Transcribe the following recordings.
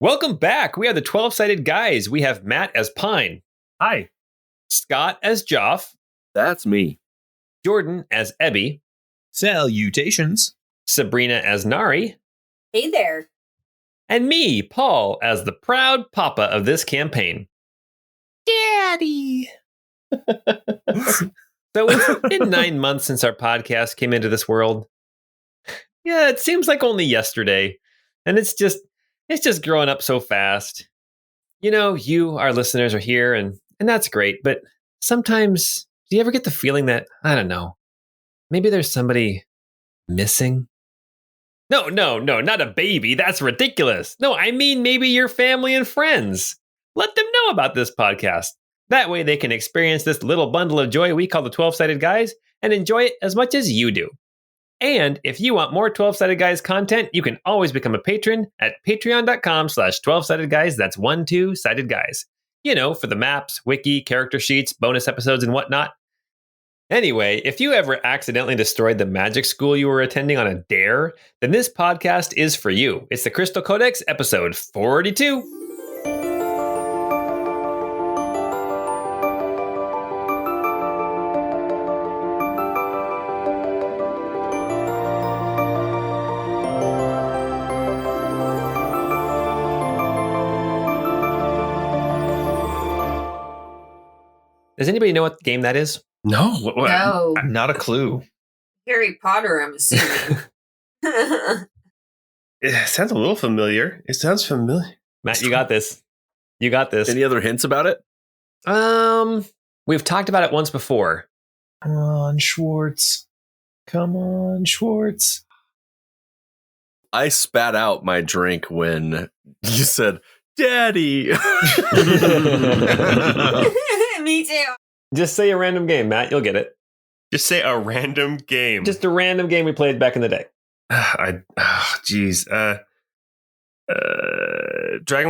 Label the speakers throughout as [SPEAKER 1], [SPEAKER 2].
[SPEAKER 1] Welcome back. We are the 12-sided guys. We have Matt as Pine.
[SPEAKER 2] Hi.
[SPEAKER 1] Scott as Joph.
[SPEAKER 3] That's me.
[SPEAKER 1] Jordan as Ebby.
[SPEAKER 4] Salutations.
[SPEAKER 1] Sabrina as Nari.
[SPEAKER 5] Hey there.
[SPEAKER 1] And me, Paul, as the proud papa of this campaign.
[SPEAKER 4] Daddy.
[SPEAKER 1] So it's been 9 months since our podcast came into this world. Yeah, it seems like only yesterday. And it's just growing up so fast. You know, you, our listeners, are here, and that's great. But sometimes, do you ever get the feeling that, I don't know, maybe there's somebody missing? No, not a baby. That's ridiculous. No, I mean maybe your family and friends. Let them know about this podcast. That way they can experience this little bundle of joy we call the 12-Sided Guys and enjoy it as much as you do. And if you want more 12-Sided Guys content, you can always become a patron at patreon.com/12sided guys. That's 12-sided guys. You know, for the maps, wiki, character sheets, bonus episodes, and whatnot. Anyway, if you ever accidentally destroyed the magic school you were attending on a dare, then this podcast is for you. It's the Crystal Codex, episode 42. Does anybody know what game that is?
[SPEAKER 4] No.
[SPEAKER 5] No.
[SPEAKER 4] Not a clue.
[SPEAKER 5] Harry Potter, I'm assuming.
[SPEAKER 2] It sounds a little familiar. It sounds familiar.
[SPEAKER 1] Matt, you got this. You got this.
[SPEAKER 3] Any other hints about it?
[SPEAKER 1] We've talked about it once before.
[SPEAKER 4] Come on, Schwartz. Come on, Schwartz.
[SPEAKER 3] I spat out my drink when you said, Daddy.
[SPEAKER 5] Me too.
[SPEAKER 1] Just say a random game, Matt. You'll get it.
[SPEAKER 2] Just say a random game.
[SPEAKER 1] Just a random game we played back in the day.
[SPEAKER 2] Geez. Dragon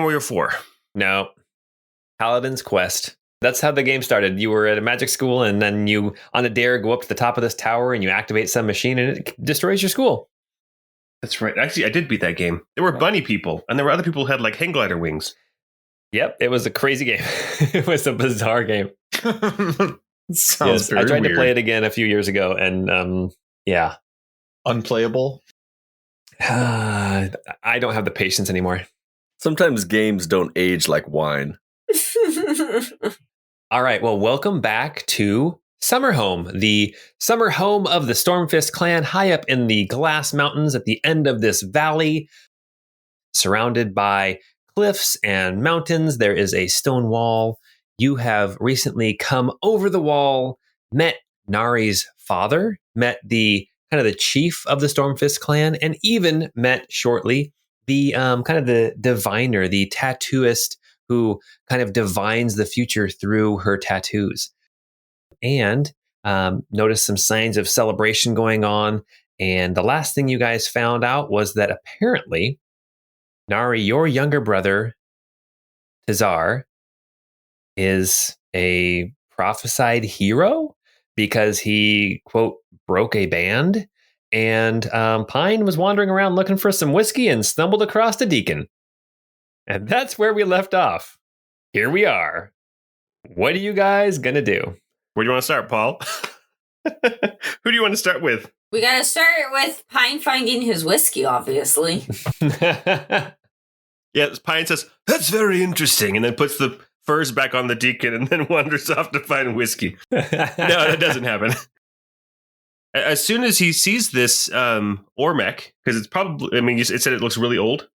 [SPEAKER 2] Warrior 4.
[SPEAKER 1] No. Paladin's Quest. That's how the game started. You were at a magic school, and then you, on a dare, go up to the top of this tower, and you activate some machine, and it destroys your school.
[SPEAKER 2] That's right. Actually, I did beat that game. There were bunny people, and there were other people who had like hang glider wings.
[SPEAKER 1] Yep, it was a crazy game. It was a bizarre game.
[SPEAKER 4] Sounds very
[SPEAKER 1] I tried
[SPEAKER 4] weird.
[SPEAKER 1] to play it again a few years ago, and yeah.
[SPEAKER 4] Unplayable.
[SPEAKER 1] I don't have the patience anymore.
[SPEAKER 3] Sometimes games don't age like wine.
[SPEAKER 1] All right, well, welcome back to Summerhome, the summer home of the Stormfist clan, high up in the Glass Mountains at the end of this valley, surrounded by cliffs and mountains. There is a stone wall. You have recently come over the wall, met Nari's father, met the kind of the chief of the Stormfist clan, and even met shortly the kind of the diviner, the tattooist who kind of divines the future through her tattoos. And noticed some signs of celebration going on. And the last thing you guys found out was that apparently Nari, your younger brother, Tazar, is a prophesied hero because he, quote, broke a band. And Pine was wandering around looking for some whiskey and stumbled across a deacon. And that's where we left off. Here we are. What are you guys going to do?
[SPEAKER 2] Where do you want to start, Paul? Who do you want to start with?
[SPEAKER 5] We gotta start with Pine finding his whiskey, obviously.
[SPEAKER 2] Yeah, Pine says, that's very interesting, and then puts the furs back on the deacon and then wanders off to find whiskey. No, that doesn't happen. As soon as he sees this Ormec, because it's probably, I mean, it said it looks really old.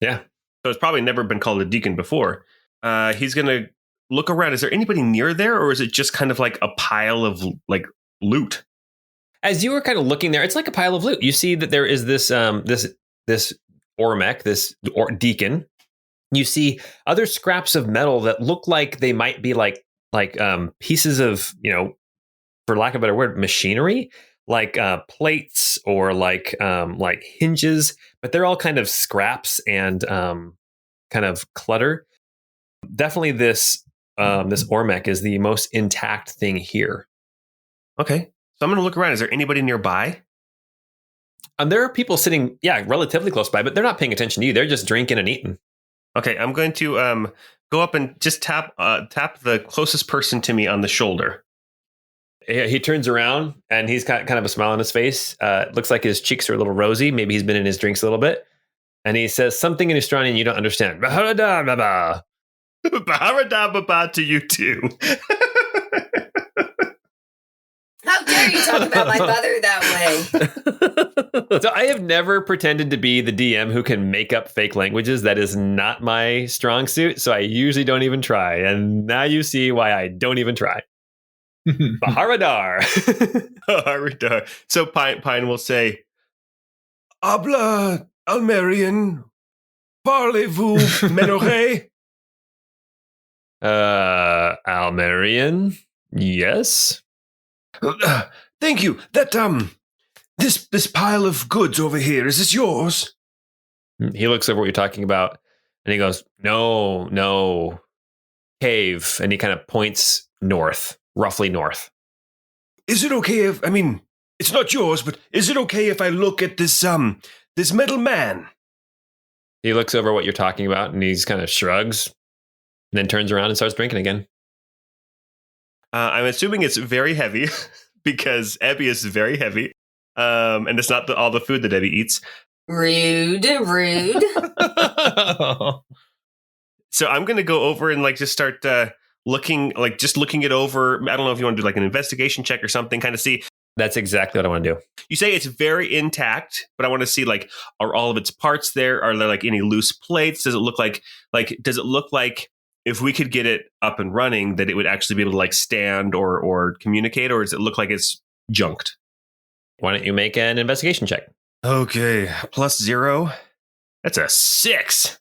[SPEAKER 1] Yeah.
[SPEAKER 2] So it's probably never been called a deacon before. He's going to look around. Is there anybody near there, or is it just kind of like a pile of like loot?
[SPEAKER 1] As you were kind of looking there, it's like a pile of loot. You see that there is this this Ormec, this deacon. You see other scraps of metal that look like they might be like pieces of, you know, for lack of a better word, machinery, like plates or like hinges, but they're all kind of scraps and kind of clutter. Definitely this Ormec is the most intact thing here.
[SPEAKER 2] Okay. So I'm going to look around. Is there anybody nearby?
[SPEAKER 1] There are people sitting, relatively close by, but they're not paying attention to you. They're just drinking and eating.
[SPEAKER 2] Okay, I'm going to go up and just tap the closest person to me on the shoulder.
[SPEAKER 1] He turns around and he's got kind of a smile on his face. Looks like his cheeks are a little rosy. Maybe he's been in his drinks a little bit. And he says something in Australian you don't understand.
[SPEAKER 2] Baharadababa to you too.
[SPEAKER 5] How dare you talk about my mother that way?
[SPEAKER 1] So I have never pretended to be the DM who can make up fake languages. That is not my strong suit. So I usually don't even try. And now you see why I don't even try. Baharadar.
[SPEAKER 2] Baharadar. So Pine will say, Habla Almerian. Parlez-vous Menoré?
[SPEAKER 1] Almerian? Yes.
[SPEAKER 2] Thank you. That this pile of goods over here, is this yours?
[SPEAKER 1] He looks over what you're talking about and he goes, No. Cave. And he kind of points north, roughly north.
[SPEAKER 2] Is it okay if it's not yours, but is it okay if I look at this metal man?
[SPEAKER 1] He looks over what you're talking about and he's kind of shrugs and then turns around and starts drinking again.
[SPEAKER 2] I'm assuming it's very heavy because Ebby is very heavy. And it's not all the food that Ebby eats.
[SPEAKER 5] Rude.
[SPEAKER 2] So I'm going to go over and just start looking it over. I don't know if you want to do an investigation check or something, kind of see.
[SPEAKER 1] That's exactly what I want to do.
[SPEAKER 2] You say it's very intact, but I want to see are all of its parts there? Are there any loose plates? Does it look like if we could get it up and running that it would actually be able to stand or communicate, or does it look like it's junked?
[SPEAKER 1] Why don't you make an investigation check?
[SPEAKER 2] Okay, +0. That's a 6.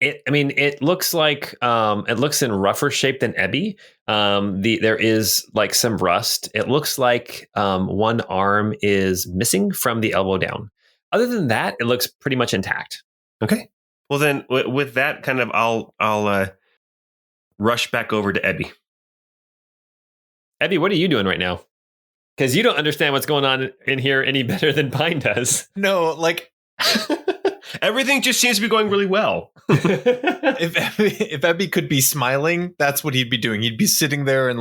[SPEAKER 1] It looks like it looks in rougher shape than Ebby. There is some rust. It looks like one arm is missing from the elbow down. Other than that, it looks pretty much intact.
[SPEAKER 2] Okay. Well, then with that I'll rush back over to Ebby.
[SPEAKER 1] Ebby, what are you doing right now? Because you don't understand what's going on in here any better than Pine does.
[SPEAKER 4] No,
[SPEAKER 2] everything just seems to be going really well.
[SPEAKER 4] if Ebby could be smiling, that's what he'd be doing. He'd be sitting there and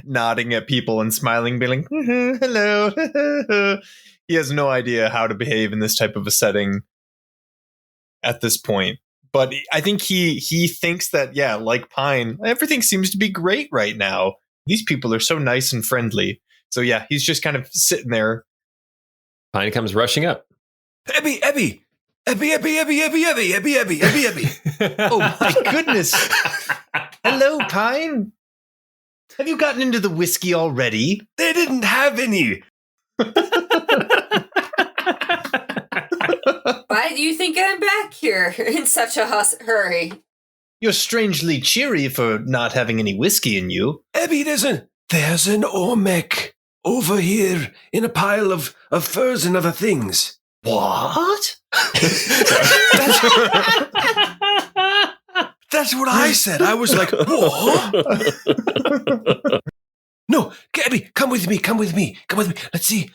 [SPEAKER 4] nodding at people and smiling, being like, hello. He has no idea how to behave in this type of a setting at this point. But I think he thinks that, like Pine, everything seems to be great right now. These people are so nice and friendly. So he's just kind of sitting there.
[SPEAKER 1] Pine comes rushing up.
[SPEAKER 2] Ebby. Oh
[SPEAKER 4] my goodness. Hello, Pine. Have you gotten into the whiskey already?
[SPEAKER 2] They didn't have any.
[SPEAKER 5] Why do you think I'm back here in such a hurry?
[SPEAKER 4] You're strangely cheery for not having any whiskey in you.
[SPEAKER 2] Ebby, there's an Ormec over here in a pile of furs and other things.
[SPEAKER 4] What?
[SPEAKER 2] That's what I said. I was like, what? No, Abby, come with me. Let's see.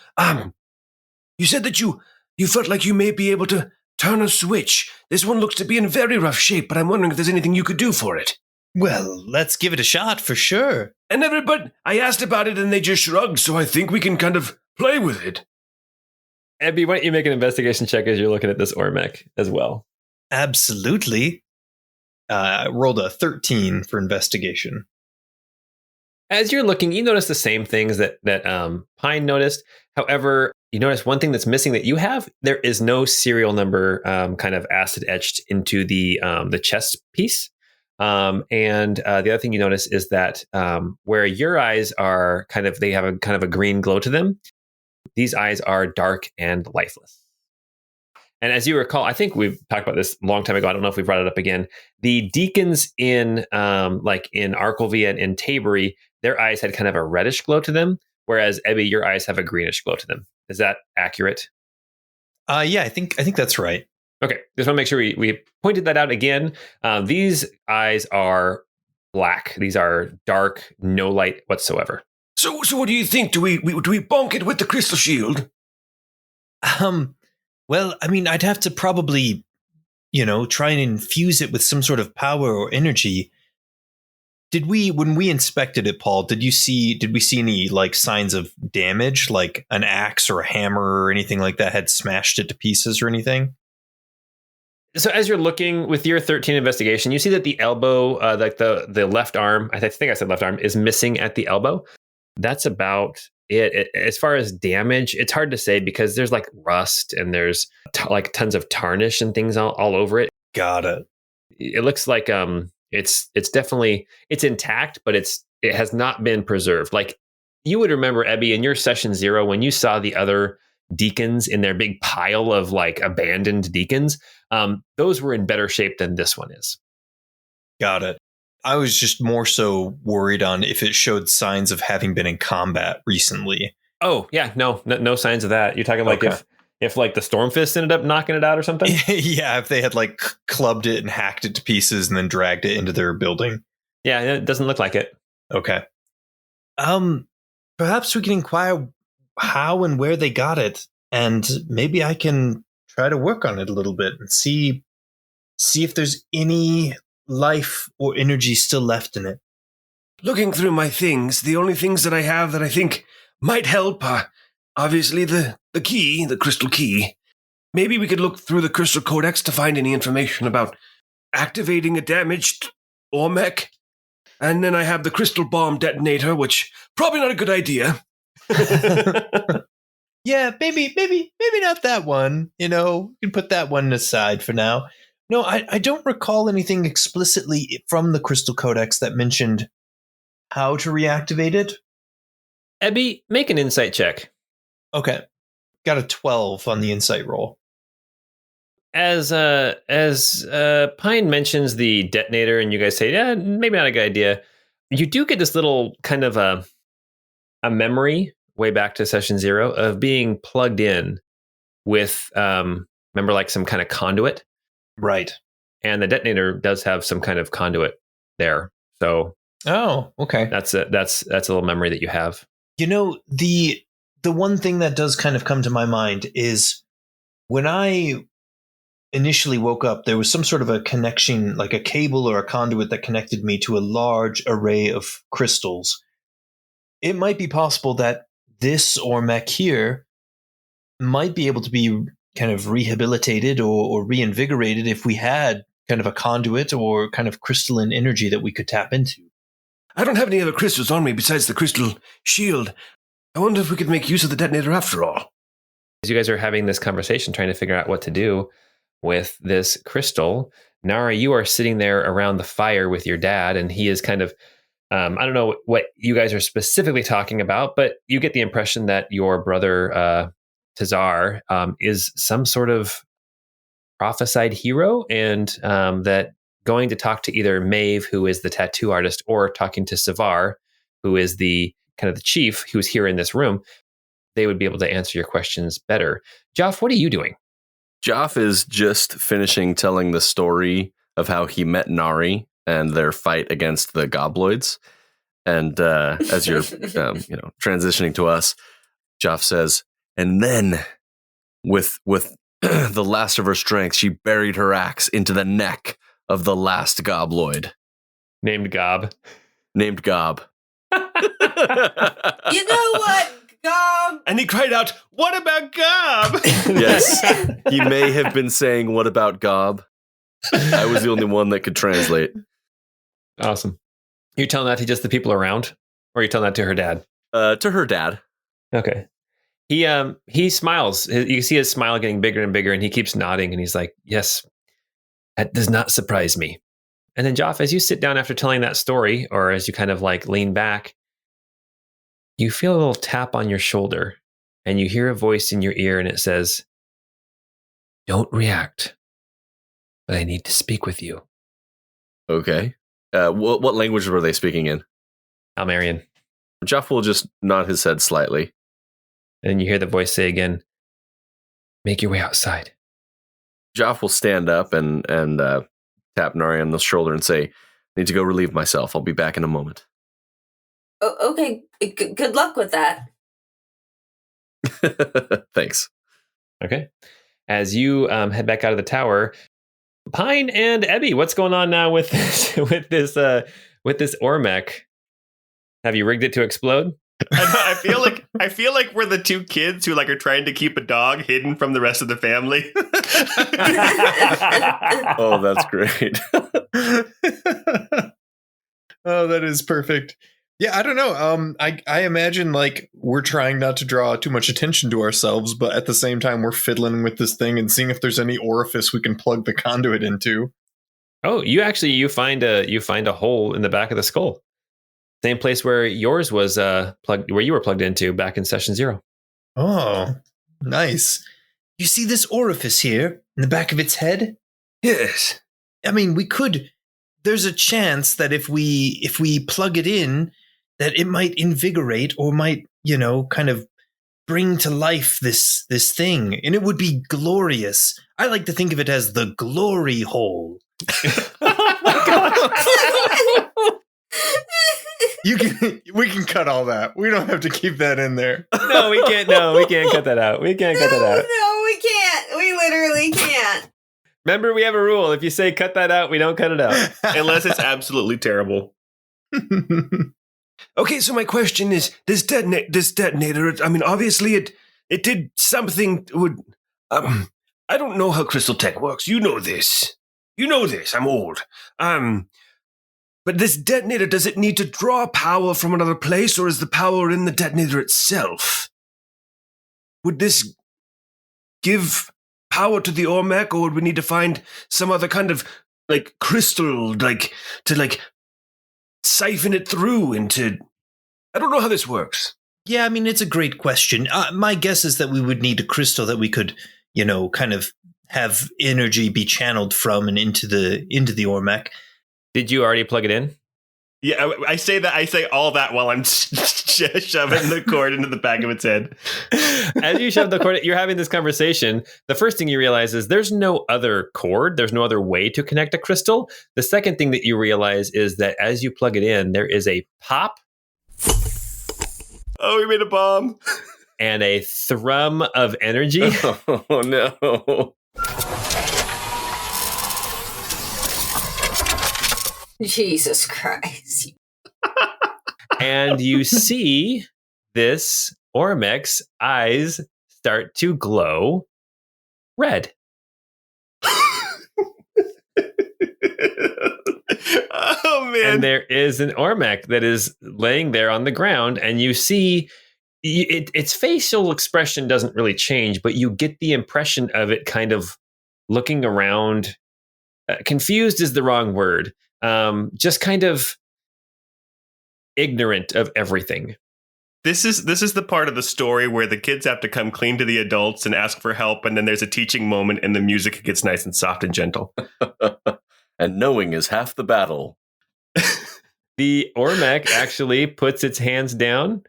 [SPEAKER 2] You said that you felt like you may be able to turn a switch. This one looks to be in very rough shape, but I'm wondering if there's anything you could do for it.
[SPEAKER 4] Well, let's give it a shot for sure.
[SPEAKER 2] And everybody, I asked about it and they just shrugged, so I think we can kind of play with it.
[SPEAKER 1] Ebby, why don't you make an investigation check as you're looking at this Ormec as well?
[SPEAKER 4] Absolutely. I rolled a 13 for investigation.
[SPEAKER 1] As you're looking, you notice the same things that Pine noticed. However, you notice one thing that's missing that you have. There is no serial number kind of acid etched into the chest piece. And the other thing you notice is that where your eyes are they have a kind of a green glow to them. These eyes are dark and lifeless. And as you recall, I think we've talked about this a long time ago. I don't know if we brought it up again. The deacons in in Arkelvia and in Tabery, their eyes had kind of a reddish glow to them, whereas Ebby, your eyes have a greenish glow to them. Is that accurate?
[SPEAKER 4] Yeah, I think that's right.
[SPEAKER 1] Okay, just want to make sure we pointed that out again. These eyes are black. These are dark, no light whatsoever.
[SPEAKER 2] So what do you think? Do we bonk it with the crystal shield?
[SPEAKER 4] Well, I mean, I'd have to probably try and infuse it with some sort of power or energy. When we inspected it, Paul, did we see any like signs of damage, like an axe or a hammer or anything like that had smashed it to pieces or anything?
[SPEAKER 1] So as you're looking with your 13 investigation, you see that the elbow, like the left arm, I think I said left arm, is missing at the elbow. That's about it. As far as damage, it's hard to say because there's like rust and there's like tons of tarnish and things all over it.
[SPEAKER 4] Got it.
[SPEAKER 1] It looks like it's definitely intact, but it has not been preserved. Like you would remember, Ebby, in your session 0 when you saw the other deacons in their big pile of like abandoned deacons, those were in better shape than this one is.
[SPEAKER 4] Got it. I was just more so worried on if it showed signs of having been in combat recently.
[SPEAKER 1] Oh yeah, no signs of that. You're talking like if like the Stormfists ended up knocking it out or something?
[SPEAKER 4] Yeah, if they had like clubbed it and hacked it to pieces and then dragged it into their building.
[SPEAKER 1] Yeah, it doesn't look like it.
[SPEAKER 4] Okay. Perhaps we can inquire how and where they got it, and maybe I can try to work on it a little bit and see if there's any life or energy still left in it.
[SPEAKER 2] Looking through my things, the only things that I have that I think might help are obviously the key, the crystal key. Maybe we could look through the crystal codex to find any information about activating a damaged Ormec. And then I have the crystal bomb detonator, which probably not a good idea.
[SPEAKER 4] Yeah, maybe not that one. You can put that one aside for now. No, I don't recall anything explicitly from the Crystal Codex that mentioned how to reactivate it.
[SPEAKER 1] Ebby, make an insight check.
[SPEAKER 4] Okay. Got a 12 on the insight roll.
[SPEAKER 1] As Pine mentions the detonator and you guys say, yeah, maybe not a good idea, you do get this little kind of a memory way back to session 0 of being plugged in with, remember, like some kind of conduit?
[SPEAKER 4] Right.
[SPEAKER 1] And the detonator does have some kind of conduit there. So
[SPEAKER 4] okay.
[SPEAKER 1] That's a little memory that you have.
[SPEAKER 4] The one thing that does kind of come to my mind is when I initially woke up, there was some sort of a connection, like a cable or a conduit that connected me to a large array of crystals. It might be possible that this Ormec here might be able to be kind of rehabilitated or reinvigorated if we had kind of a conduit or kind of crystalline energy that we could tap into.
[SPEAKER 2] I don't have any other crystals on me besides the crystal shield. I wonder if we could make use of the detonator after all.
[SPEAKER 1] As you guys are having this conversation, trying to figure out what to do with this crystal, Nari, you are sitting there around the fire with your dad, and he is kind of, I don't know what you guys are specifically talking about, but you get the impression that your brother, Tazar, is some sort of prophesied hero, and that going to talk to either Maeve, who is the tattoo artist, or talking to Savar, who is the kind of the chief who's here in this room, they would be able to answer your questions better. Joph, what are you doing?
[SPEAKER 3] Joph is just finishing telling the story of how he met Nari and their fight against the gobloids. And as you're transitioning to us, Joph says, and then with the last of her strength, she buried her axe into the neck of the last gobloid.
[SPEAKER 1] Named Gob.
[SPEAKER 3] You
[SPEAKER 5] know what, Gob?
[SPEAKER 2] And he cried out, what about Gob?
[SPEAKER 3] Yes, he may have been saying, what about Gob? I was the only one that could translate.
[SPEAKER 1] Awesome. You're telling that to just the people around? Or are you telling that to her dad?
[SPEAKER 3] To her dad.
[SPEAKER 1] Okay. He smiles. You can see his smile getting bigger and bigger, and he keeps nodding, and he's like, yes, that does not surprise me. And then, Joph, as you sit down after telling that story, or as you kind of like lean back, you feel a little tap on your shoulder, and you hear a voice in your ear, and it says, don't react, but I need to speak with you.
[SPEAKER 3] Okay. What language were they speaking in?
[SPEAKER 1] Almerian.
[SPEAKER 3] Joph will just nod his head slightly.
[SPEAKER 1] And you hear the voice say again, make your way outside.
[SPEAKER 3] Joph will stand up and tap Nari on the shoulder and say, I need to go relieve myself. I'll be back in a moment.
[SPEAKER 5] Oh, okay, good luck with that.
[SPEAKER 3] Thanks.
[SPEAKER 1] Okay. As you head back out of the tower, Pine and Ebby, what's going on now with this Ormec? Have you rigged it to explode?
[SPEAKER 2] I feel like we're the two kids who like are trying to keep a dog hidden from the rest of the family.
[SPEAKER 3] Oh, that's great.
[SPEAKER 4] Oh, that is perfect. Yeah, I don't know. I imagine like we're trying not to draw too much attention to ourselves, but at the same time we're fiddling with this thing and seeing if there's any orifice we can plug the conduit into.
[SPEAKER 1] Oh, you find a hole in the back of the skull. Same place where yours was plugged, where you were plugged into back in session 0.
[SPEAKER 4] Oh, nice. You see this orifice here in the back of its head?
[SPEAKER 2] Yes.
[SPEAKER 4] I mean, there's a chance that if we plug it in, that it might invigorate or might, kind of bring to life this thing, and it would be glorious. I like to think of it as the glory hole. We can cut all that. We don't have to keep that in there.
[SPEAKER 1] No, we can't. No, we can't cut that out. We can't cut that out.
[SPEAKER 5] No, we can't. We literally can't.
[SPEAKER 1] Remember, we have a rule. If you say cut that out, we don't cut it out.
[SPEAKER 2] Unless it's absolutely terrible. Okay, so my question is, this detonator, I mean, obviously it did something I don't know how crystal tech works. You know this. I'm old. But this detonator, does it need to draw power from another place, or is the power in the detonator itself? Would this give power to the Ormec, or would we need to find some other kind of like crystal, like to like siphon it through into? I don't know how this works.
[SPEAKER 4] Yeah, I mean, it's a great question. My guess is that we would need a crystal that we could, kind of have energy be channeled from and into the Ormec.
[SPEAKER 1] Did you already plug it in?
[SPEAKER 2] Yeah, I say all that while I'm shoving the cord into the back of its head.
[SPEAKER 1] As you shove the cord, you're having this conversation. The first thing you realize is there's no other cord. There's no other way to connect a crystal. The second thing that you realize is that as you plug it in, there is a pop.
[SPEAKER 2] Oh, we made a bomb.
[SPEAKER 1] And a thrum of energy.
[SPEAKER 3] Oh, no.
[SPEAKER 5] Jesus Christ.
[SPEAKER 1] And you see this Ormec's eyes start to glow red.
[SPEAKER 2] Oh, man.
[SPEAKER 1] And there is an Ormec that is laying there on the ground, and you see its facial expression doesn't really change, but you get the impression of it kind of looking around. Confused is the wrong word. Just kind of ignorant of everything.
[SPEAKER 2] This is the part of the story where the kids have to come clean to the adults and ask for help, and then there's a teaching moment, and the music gets nice and soft and gentle.
[SPEAKER 3] And knowing is half the battle.
[SPEAKER 1] The Ormec actually puts its hands down.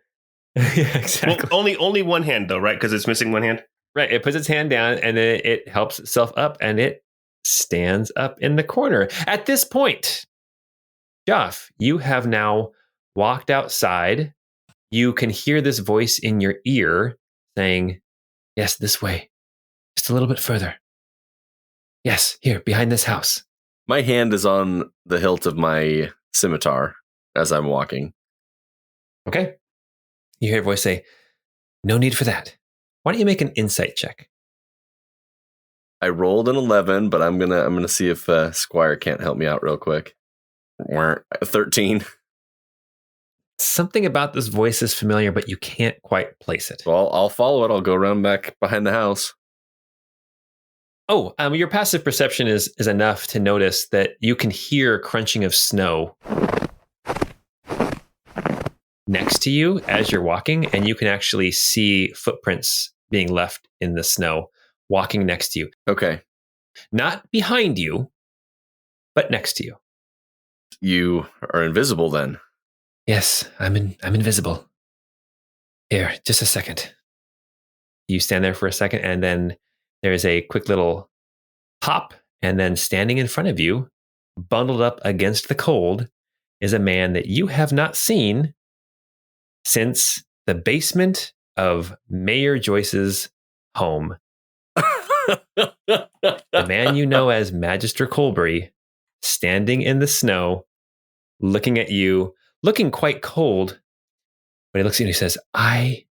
[SPEAKER 1] Yeah, exactly.
[SPEAKER 2] Well, only one hand though, right? Because it's missing one hand.
[SPEAKER 1] Right. It puts its hand down, and then it helps itself up, and it stands up in the corner. At this point, Joph, you have now walked outside. You can hear this voice in your ear saying, "Yes, this way. Just a little bit further. Yes, here, behind this house."
[SPEAKER 3] My hand is on the hilt of my scimitar as I'm walking.
[SPEAKER 1] Okay. You hear a voice say, "No need for that. Why don't you make an insight check?"
[SPEAKER 3] I rolled an 11, but I'm gonna see if Squire can't help me out real quick. 13.
[SPEAKER 1] Something about this voice is familiar, but you can't quite place it.
[SPEAKER 3] Well, I'll follow it. I'll go around back behind the house.
[SPEAKER 1] Oh, your passive perception is enough to notice that you can hear crunching of snow next to you as you're walking, and you can actually see footprints being left in the snow walking next to you.
[SPEAKER 3] Okay.
[SPEAKER 1] Not behind you, but next to you.
[SPEAKER 3] You are invisible then.
[SPEAKER 1] Yes, I'm invisible. Here, just a second. You stand there for a second, and then there's a quick little pop, and then standing in front of you, bundled up against the cold, is a man that you have not seen since the basement of Mayor Joyce's home. The man you know as Magister Colbury, standing in the snow, looking at you, looking quite cold. But he looks at you and he says, I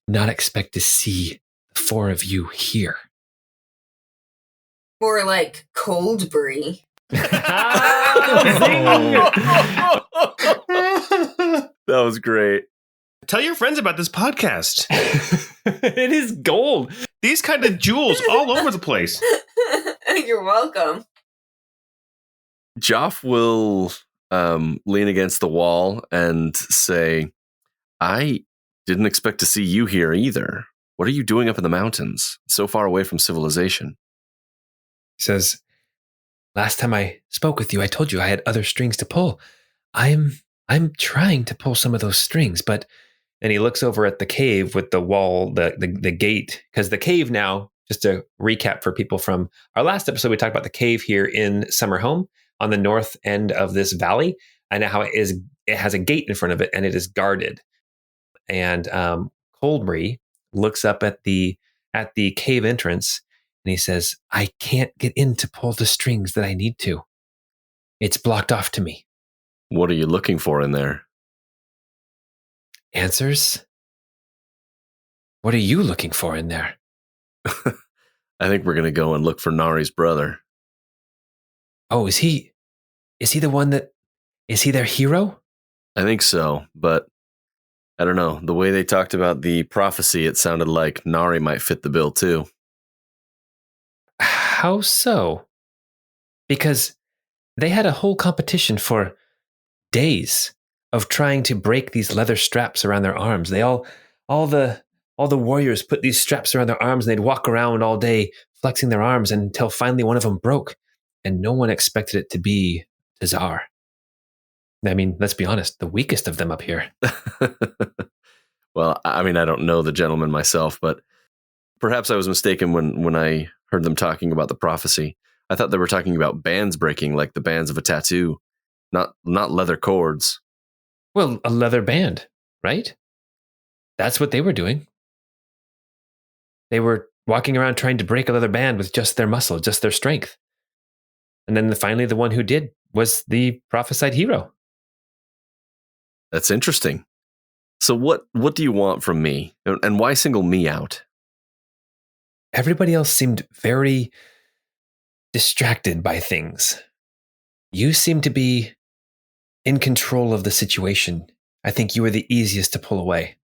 [SPEAKER 1] did not expect to see the four of you here.
[SPEAKER 5] More like Coldbury.
[SPEAKER 3] That was great.
[SPEAKER 2] Tell your friends about this podcast.
[SPEAKER 1] It is gold.
[SPEAKER 2] These kind of jewels all over the place.
[SPEAKER 5] You're welcome.
[SPEAKER 3] Joph will lean against the wall and say, I didn't expect to see you here either. What are you doing up in the mountains, so far away from civilization?
[SPEAKER 1] He says, last time I spoke with you, I told you I had other strings to pull. I'm trying to pull some of those strings, but... And he looks over at the cave with the wall, the gate, because the cave now, just to recap for people from our last episode, we talked about the cave here in Summerhome on the north end of this valley, and how it has a gate in front of it, and it is guarded. And Coldbury looks up at the cave entrance, and he says, I can't get in to pull the strings that I need to. It's blocked off to me.
[SPEAKER 3] What are you looking for in there?
[SPEAKER 1] Answers? What are you looking for in there?
[SPEAKER 3] I think we're going to go and look for Nari's brother.
[SPEAKER 1] Oh, is he the one that... Is he their hero?
[SPEAKER 3] I think so, but I don't know. The way they talked about the prophecy, it sounded like Nari might fit the bill too.
[SPEAKER 1] How so? Because they had a whole competition for days of trying to break these leather straps around their arms. They all the warriors put these straps around their arms, and they'd walk around all day flexing their arms until finally one of them broke, and no one expected it to be Tazar. I mean, let's be honest, the weakest of them up here.
[SPEAKER 3] Well, I mean, I don't know the gentleman myself, but perhaps I was mistaken when I heard them talking about the prophecy. I thought they were talking about bands breaking, like the bands of a tattoo, not leather cords.
[SPEAKER 1] Well, a leather band, right? That's what they were doing. They were walking around trying to break a leather band with just their muscle, just their strength. And then finally the one who did was the prophesied hero.
[SPEAKER 3] That's interesting. So what do you want from me? And why single me out?
[SPEAKER 1] Everybody else seemed very distracted by things. You seem to be in control of the situation. I think you were the easiest to pull away.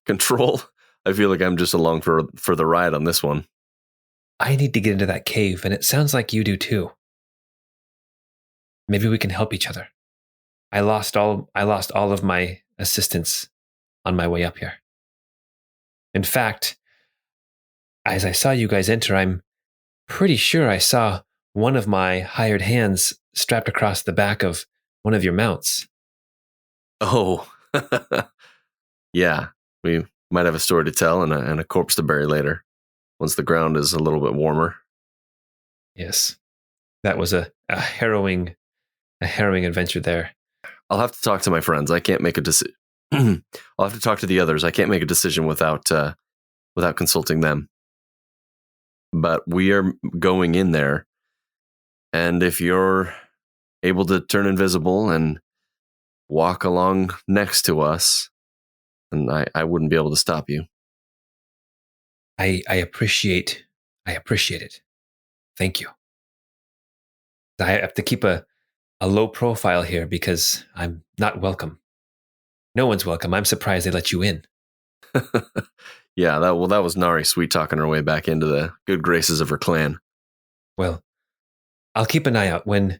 [SPEAKER 3] Control? I feel like I'm just along for the ride on this one.
[SPEAKER 1] I need to get into that cave, and it sounds like you do too. Maybe we can help each other. I lost all of my assistants on my way up here. In fact, as I saw you guys enter, I'm pretty sure I saw one of my hired hands strapped across the back of one of your mounts.
[SPEAKER 3] Oh, yeah. We might have a story to tell and a corpse to bury later, once the ground is a little bit warmer.
[SPEAKER 1] Yes, that was a harrowing adventure there.
[SPEAKER 3] I'll have to talk to my friends. I can't make a decision. I'll have to talk to the others. I can't make a decision without consulting them. But we are going in there, and if you're able to turn invisible and walk along next to us, then I wouldn't be able to stop you.
[SPEAKER 1] I appreciate it. Thank you. I have to keep a low profile here because I'm not welcome. No one's welcome. I'm surprised they let you in.
[SPEAKER 3] Yeah, that was Nari sweet talking her way back into the good graces of her clan.
[SPEAKER 1] Well, I'll keep an eye out. When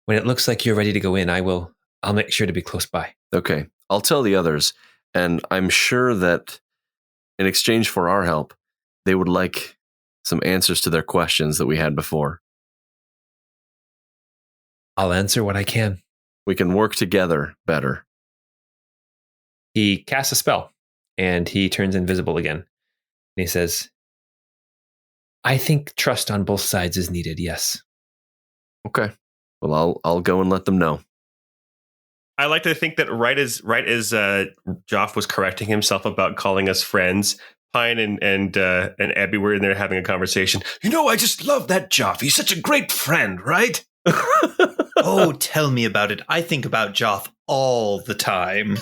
[SPEAKER 1] it looks like you're ready to go in, I'll make sure to be close by.
[SPEAKER 3] Okay, I'll tell the others, and I'm sure that in exchange for our help, they would like some answers to their questions that we had before.
[SPEAKER 1] I'll answer what I can.
[SPEAKER 3] We can work together better.
[SPEAKER 1] He casts a spell, and he turns invisible again. And he says, I think trust on both sides is needed, yes.
[SPEAKER 3] Okay. Well, I'll go and let them know.
[SPEAKER 2] I like to think that right as Joph was correcting himself about calling us friends, Pine and Abby were in there having a conversation. I just love that Joph. He's such a great friend, right?
[SPEAKER 4] Oh, tell me about it. I think about Joph all the time.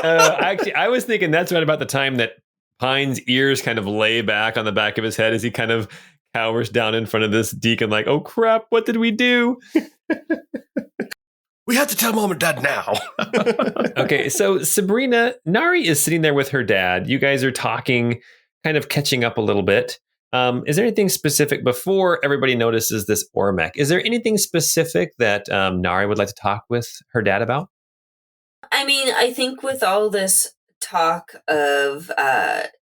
[SPEAKER 1] Actually, I was thinking that's right about the time that Pine's ears kind of lay back on the back of his head as he kind of cowers down in front of this deacon like, oh crap, what did we do?
[SPEAKER 2] We have to tell Mom and Dad now.
[SPEAKER 1] Okay, so Sabrina, Nari is sitting there with her dad. You guys are talking, kind of catching up a little bit. Is there anything specific before everybody notices this Ormec? Is there anything specific that Nari would like to talk with her dad about?
[SPEAKER 5] I mean, I think with all this talk of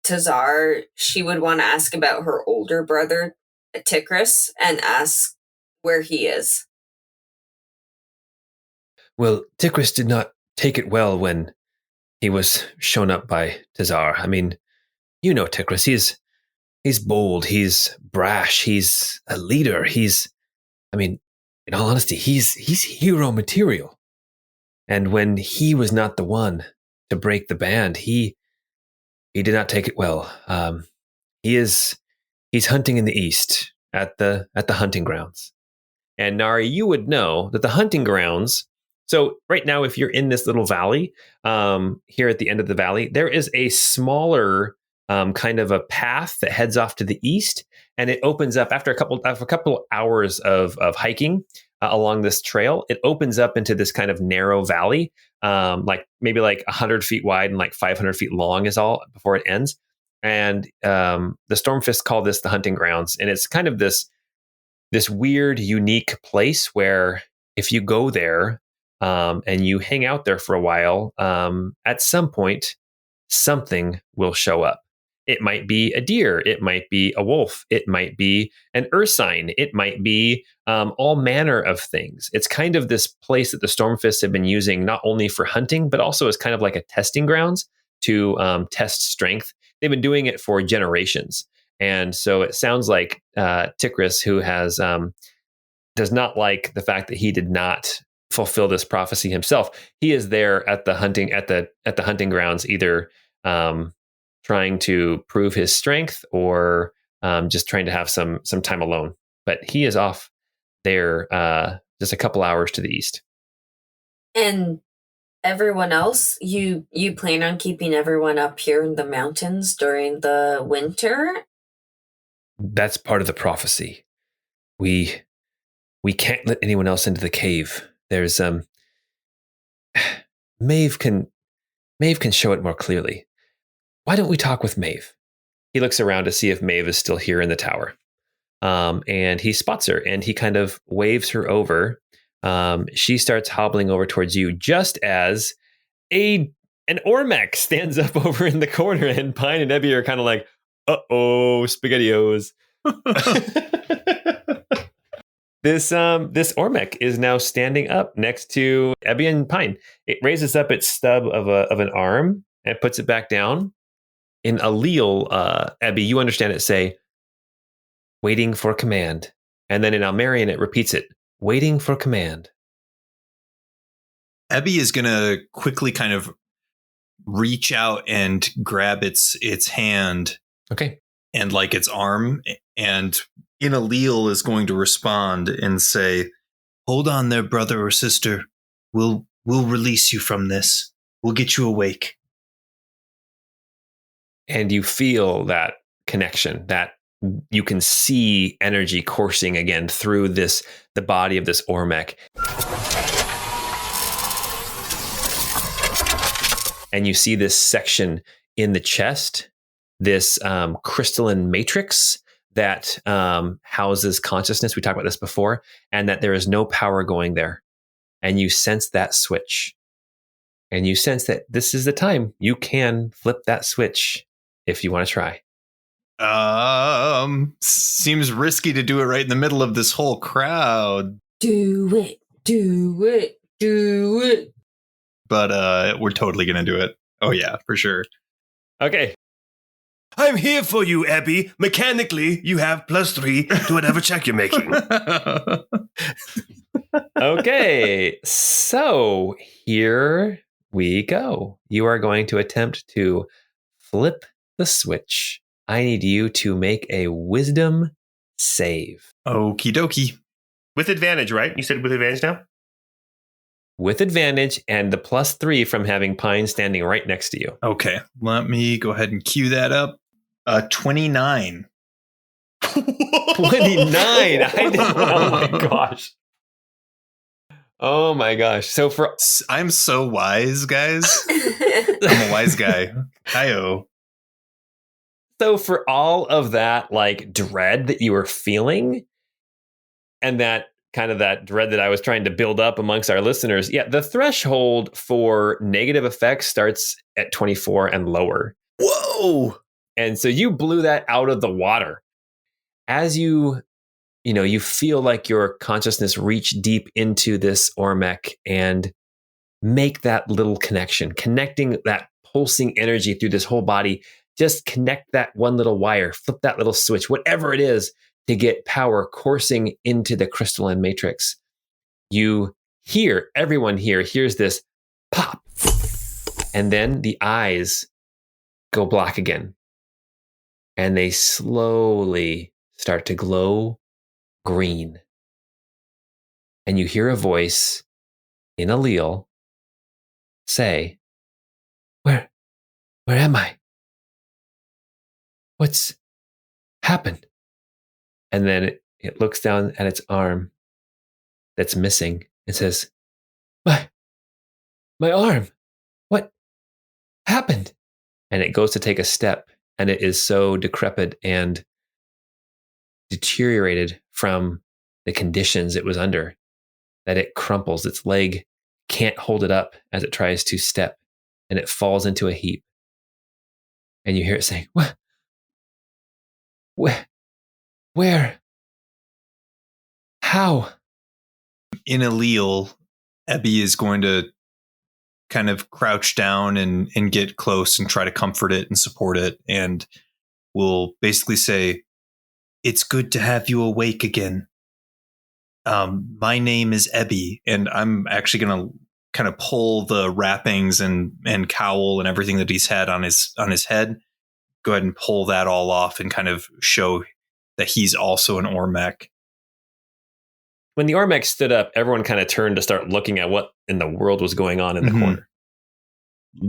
[SPEAKER 5] Tazar, she would want to ask about her older brother, Tikris, and ask where he is.
[SPEAKER 1] Well, Tikris did not take it well when he was shown up by Tazar. I mean, you know Tikris. He's bold. He's brash. He's a leader. In all honesty, he's hero material. And when he was not the one to break the band, he did not take it well. He's hunting in the east at the hunting grounds. And Nari, you would know that the hunting grounds. So right now, if you're in this little valley, here at the end of the valley, there is a smaller kind of a path that heads off to the east, and it opens up after a couple hours of hiking along this trail. It opens up into this kind of narrow valley, like maybe like 100 feet wide and like 500 feet long is all before it ends. And the Stormfists call this the hunting grounds, and it's kind of this weird, unique place where if you go there and you hang out there for a while, at some point something will show up. It might be a deer. It might be a wolf. It might be an ursine. It might be all manner of things. It's kind of this place that the Stormfists have been using not only for hunting, but also as kind of like a testing grounds to test strength. They've been doing it for generations. And so it sounds like Tikris, who does not like the fact that he did not fulfill this prophecy himself. He is there at the hunting grounds, either trying to prove his strength or just trying to have some time alone. But he is off there just a couple hours to the east.
[SPEAKER 5] And everyone else, you plan on keeping everyone up here in the mountains during the winter?
[SPEAKER 1] That's part of the prophecy. We can't let anyone else into the cave. There's Maeve can show it more clearly. Why don't we talk with Maeve? He looks around to see if Maeve is still here in the tower. And he spots her and he kind of waves her over. She starts hobbling over towards you just as an Ormec stands up over in the corner, and Pine and Ebby are kind of like, uh-oh, SpaghettiOs. This Ormec is now standing up next to Ebby and Pine. It raises up its stub of an arm and puts it back down. In Allele, Ebby, you understand it say, waiting for command. And then in Almerian, it repeats it, waiting for command.
[SPEAKER 4] Ebby is going to quickly kind of reach out and grab its hand.
[SPEAKER 1] Okay.
[SPEAKER 4] And like its arm. And in Allele is going to respond and say, hold on there, brother or sister. We'll release you from this. We'll get you awake.
[SPEAKER 1] And you feel that connection, that you can see energy coursing again through the body of this Ormec. And you see this section in the chest, this crystalline matrix that houses consciousness. We talked about this before, and that there is no power going there. And you sense that switch. And you sense that this is the time you can flip that switch if you want to try.
[SPEAKER 4] Seems risky to do it right in the middle of this whole crowd.
[SPEAKER 5] Do it.
[SPEAKER 4] But we're totally going to do it. Oh, yeah, for sure.
[SPEAKER 1] Okay.
[SPEAKER 2] I'm here for you, Abby. Mechanically, you have +3 to whatever check you're making.
[SPEAKER 1] Okay. So here we go. You are going to attempt to flip the switch. I need you to make a wisdom save.
[SPEAKER 4] Okie dokie.
[SPEAKER 2] With advantage, right? You said with advantage now?
[SPEAKER 1] With advantage and the +3 from having Pine standing right next to you.
[SPEAKER 4] Okay, let me go ahead and cue that up. 29.
[SPEAKER 1] 29. Oh my gosh. Oh my gosh. So
[SPEAKER 4] I'm so wise, guys. I'm a wise guy. Hi-oh.
[SPEAKER 1] So for all of that like dread that you were feeling and that kind of that dread that I was trying to build up amongst our listeners, yeah, the threshold for negative effects starts at 24 and lower.
[SPEAKER 3] Whoa!
[SPEAKER 1] And so you blew that out of the water. As you feel like your consciousness reach deep into this Ormec and make that little connection, connecting that pulsing energy through this whole body. Just connect that one little wire, flip that little switch, whatever it is, to get power coursing into the crystalline matrix. Everyone here hears this pop. And then the eyes go black again. And they slowly start to glow green. And you hear a voice in allele say, Where am I? What's happened? And then it looks down at its arm that's missing and says, My arm, what happened? And it goes to take a step, and it is so decrepit and deteriorated from the conditions it was under that it crumples. Its leg can't hold it up as it tries to step, and it falls into a heap. And you hear it saying, What? Where? How?
[SPEAKER 4] In allele, Ebby is going to kind of crouch down and get close and try to comfort it and support it, and will basically say, It's good to have you awake again. My name is Ebby, and I'm actually going to kind of pull the wrappings and cowl and everything that he's had on his head. Go ahead and pull that all off and kind of show that he's also an Ormec.
[SPEAKER 1] When the Ormec stood up, everyone kind of turned to start looking at what in the world was going on in the corner.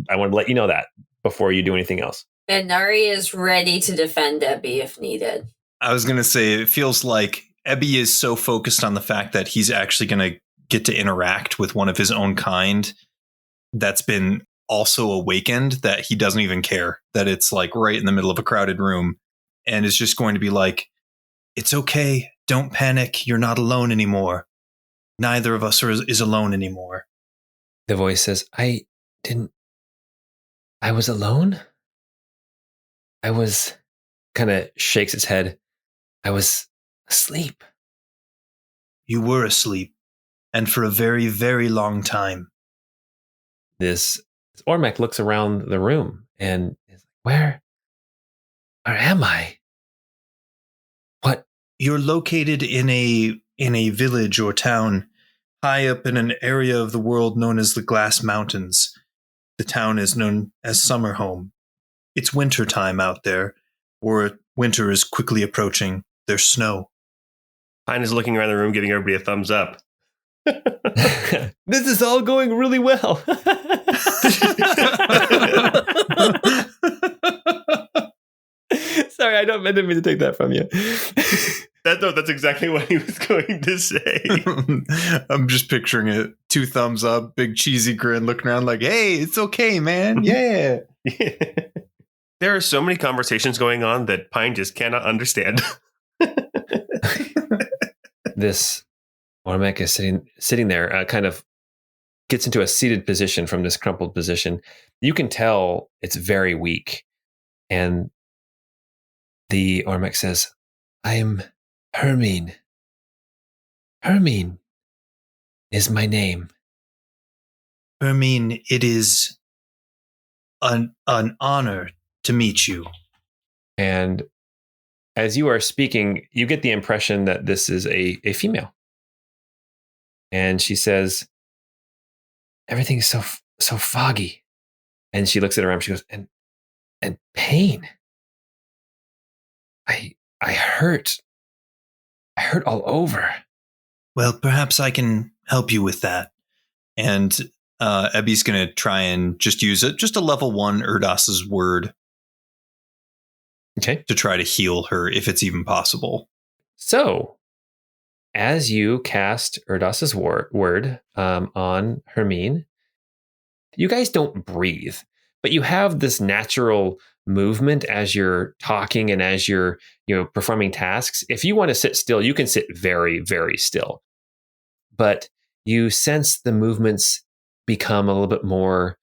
[SPEAKER 1] I want to let you know that before you do anything else.
[SPEAKER 5] And Nari is ready to defend Ebby if needed.
[SPEAKER 4] I was going to say, it feels like Ebby is so focused on the fact that he's actually going to get to interact with one of his own kind that's been also awakened that he doesn't even care that it's like right in the middle of a crowded room, and is just going to be like, It's okay. Don't panic. You're not alone anymore. Neither of us is alone anymore.
[SPEAKER 1] The voice says, I was alone? Kind of shakes its head. I was asleep.
[SPEAKER 4] You were asleep, and for a very, very long time.
[SPEAKER 1] This Ormec looks around the room and is like, Where am I? What?
[SPEAKER 4] You're located in a village or town high up in an area of the world known as the Glass Mountains. The town is known as Summerhome. It's winter time out there, or winter is quickly approaching. There's snow.
[SPEAKER 2] Pine is looking around the room, giving everybody a thumbs up.
[SPEAKER 1] This is all going really well. Sorry, I didn't mean to take that from you.
[SPEAKER 2] That's exactly what he was going to say.
[SPEAKER 4] I'm just picturing it. 2 thumbs up, big cheesy grin, looking around like, hey, it's okay, man. Yeah.
[SPEAKER 2] There are so many conversations going on that Pine just cannot understand.
[SPEAKER 1] This Ormec is sitting there, kind of gets into a seated position from this crumpled position. You can tell it's very weak. And the Ormec says, I'm Hermine. Hermine is my name.
[SPEAKER 4] Hermine, it is an honor to meet you.
[SPEAKER 1] And as you are speaking, you get the impression that this is a female. And she says, everything is so foggy. And she looks at her arm. She goes, and and pain. I hurt. I hurt all over.
[SPEAKER 4] Well, perhaps I can help you with that. And Ebby's going to try and just use it, just a level 1 Erdas's word.
[SPEAKER 1] Okay.
[SPEAKER 4] To try to heal her, if it's even possible.
[SPEAKER 1] So, as you cast Erdas's word on Hermine, you guys don't breathe, but you have this natural movement as you're talking and as you're performing tasks. If you want to sit still, you can sit very, very still. But you sense the movements become a little bit more,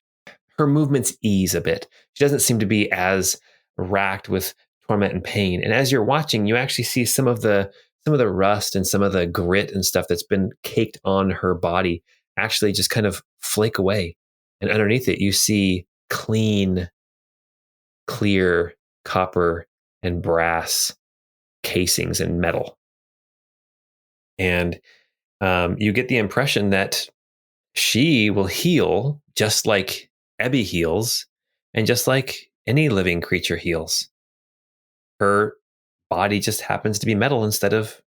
[SPEAKER 1] her movements ease a bit. She doesn't seem to be as racked with torment and pain. And as you're watching, you actually see some of the rust and some of the grit and stuff that's been caked on her body actually just kind of flake away. And underneath it, you see clean, clear copper and brass casings and metal. And you get the impression that she will heal just like Ebby heals and just like any living creature heals. Her body just happens to be metal instead of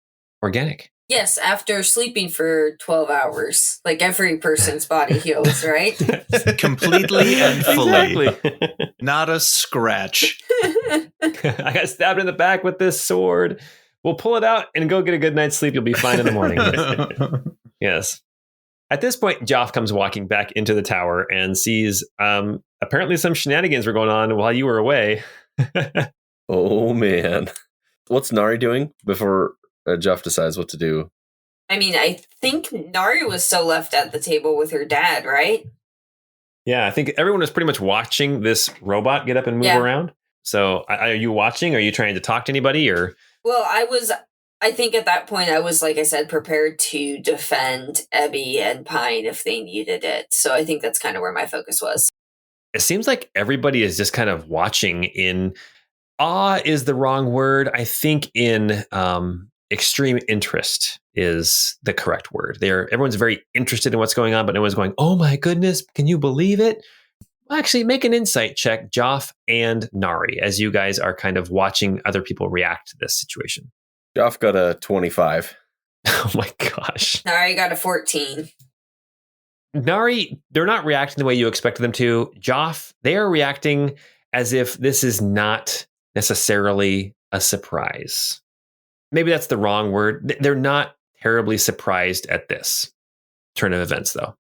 [SPEAKER 1] organic.
[SPEAKER 5] Yes, after sleeping for 12 hours, like every person's body heals, right?
[SPEAKER 4] Completely and fully.
[SPEAKER 1] Exactly.
[SPEAKER 4] Not a scratch.
[SPEAKER 1] I got stabbed in the back with this sword. We'll pull it out and go get a good night's sleep. You'll be fine in the morning. Yes. At this point, Joph comes walking back into the tower and sees apparently some shenanigans were going on while you were away.
[SPEAKER 3] Oh, man. What's Nari doing before Joph decides what to do?
[SPEAKER 5] I mean, I think Nari was still left at the table with her dad, right?
[SPEAKER 1] Yeah, I think everyone was pretty much watching this robot get up and move around. So are you watching? Are you trying to talk to anybody? Or?
[SPEAKER 5] Well, I think at that point I was, like I said, prepared to defend Ebby and Pine if they needed it. So I think that's kind of where my focus was.
[SPEAKER 1] It seems like everybody is just kind of watching in awe is the wrong word. I think in extreme interest is the correct word. Everyone's very interested in what's going on, but no one's going, oh my goodness, can you believe it? Well, actually, make an insight check, Joph and Nari, as you guys are kind of watching other people react to this situation.
[SPEAKER 3] Joph got a 25.
[SPEAKER 1] Oh my gosh.
[SPEAKER 5] Nari got a 14.
[SPEAKER 1] Nari, they're not reacting the way you expected them to. Joph, they are reacting as if this is not necessarily a surprise. Maybe that's the wrong word. They're not terribly surprised at this turn of events, though.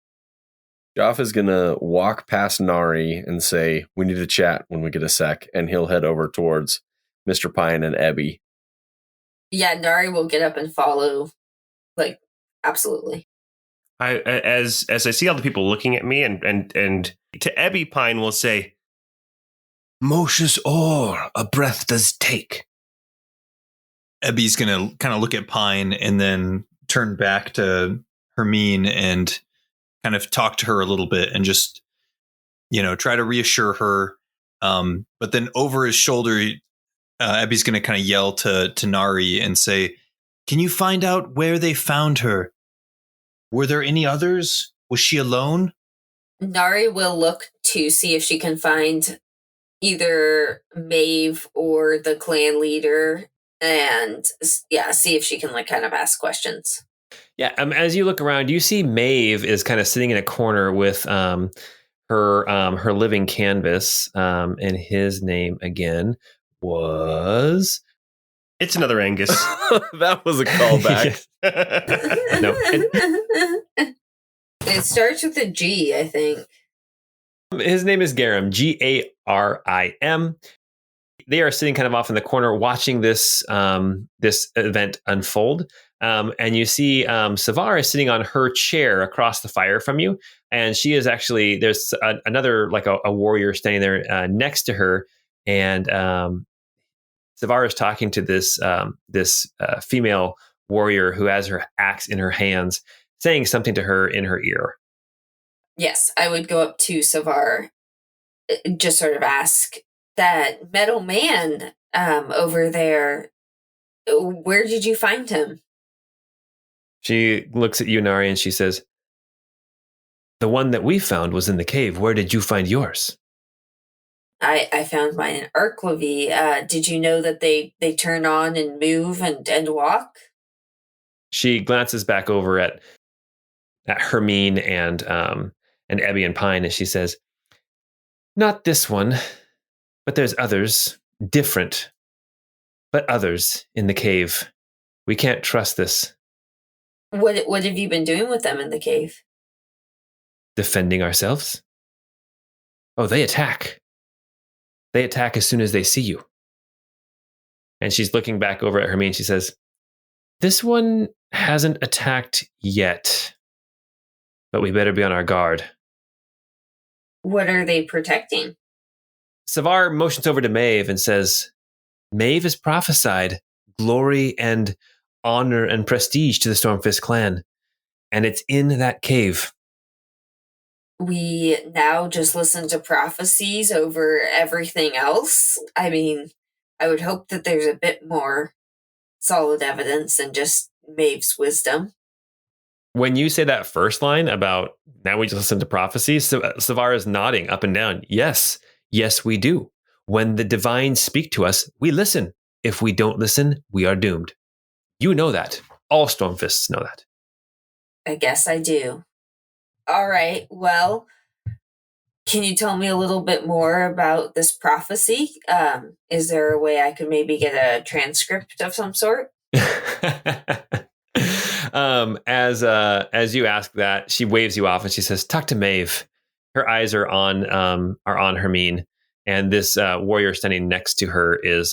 [SPEAKER 3] Joph is going to walk past Nari and say, we need to chat when we get a sec, and he'll head over towards Mr. Pine and Ebby.
[SPEAKER 5] Yeah, Nari will get up and follow. Like, absolutely.
[SPEAKER 2] As I see all the people looking at me, and to Ebby, Pine will say, Moshe's ore, a breath does take.
[SPEAKER 4] Ebby's going to kind of look at Pine and then turn back to Hermine and kind of talk to her a little bit and just, try to reassure her. But then over his shoulder, Ebby's going to kind of yell to Nari and say, can you find out where they found her? Were there any others? Was she alone?
[SPEAKER 5] Nari will look to see if she can find either Maeve or the clan leader and see if she can kind of ask questions.
[SPEAKER 1] Yeah, as you look around, you see Maeve is kind of sitting in a corner with her living canvas, and his name again was...
[SPEAKER 2] It's another Angus.
[SPEAKER 3] That was a callback.
[SPEAKER 1] No,
[SPEAKER 5] it starts with a G, I think.
[SPEAKER 1] His name is Garim, Garim. They are sitting kind of off in the corner watching this this event unfold. And you see Savar is sitting on her chair across the fire from you. And she is actually, there's another, a warrior standing there next to her. And Savar is talking to this female warrior who has her axe in her hands, saying something to her in her ear.
[SPEAKER 5] Yes, I would go up to Savar, just sort of ask, that metal man over there, where did you find him?
[SPEAKER 1] She looks at you, Nari, and she says, the one that we found was in the cave. Where did you find yours?
[SPEAKER 5] I found mine in Arclavy. Did you know that they turn on and move and walk?
[SPEAKER 1] She glances back over at Hermine and Ebby and Pine, and she says, "Not this one, but there's others, different, but others in the cave. We can't trust this.
[SPEAKER 5] What have you been doing with them in the cave?
[SPEAKER 1] Defending ourselves? Oh, they attack. They attack as soon as they see you." And she's looking back over at Hermine. She says, "This one hasn't attacked yet, but we better be on our guard."
[SPEAKER 5] What are they protecting?
[SPEAKER 1] Savar motions over to Maeve and says, "Maeve has prophesied glory and honor and prestige to the Stormfist clan, and it's in that cave."
[SPEAKER 5] We now just listen to prophecies over everything else? I mean, I would hope that there's a bit more solid evidence than just Maeve's wisdom.
[SPEAKER 1] When you say that first line about now we just listen to prophecies, Savar is nodding up and down. Yes, we do. When the divines speak to us, we listen. If we don't listen, we are doomed. You know that. All Stormfists know that.
[SPEAKER 5] I guess I do. All right, well, can you tell me a little bit more about this prophecy? Is there a way I could maybe get a transcript of some sort?
[SPEAKER 1] As you ask that, she waves you off and she says, "Talk to Maeve." Her eyes are on Hermine, and this warrior standing next to her is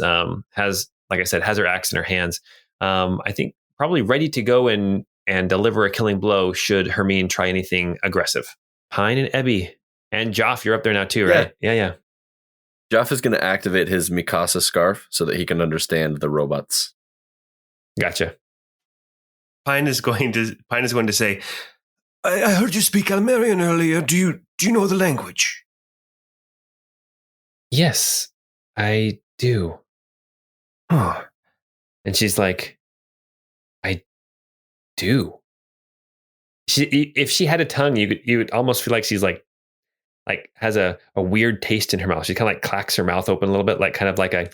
[SPEAKER 1] has, like I said, has her axe in her hands. I think probably ready to go and deliver a killing blow should Hermine try anything aggressive. Pine and Ebby and Joph, you're up there now too, right? Yeah.
[SPEAKER 3] Joph is going to activate his Mikasa scarf so that he can understand the robots.
[SPEAKER 1] Gotcha.
[SPEAKER 2] Pine is going to say, I heard you speak Almerian earlier. Do you know the language?
[SPEAKER 1] Yes, I do.
[SPEAKER 2] Huh.
[SPEAKER 1] And she's like, "I do." If she had a tongue, you would almost feel like she's like has a weird taste in her mouth. She kind of like clacks her mouth open a little bit, like kind of like a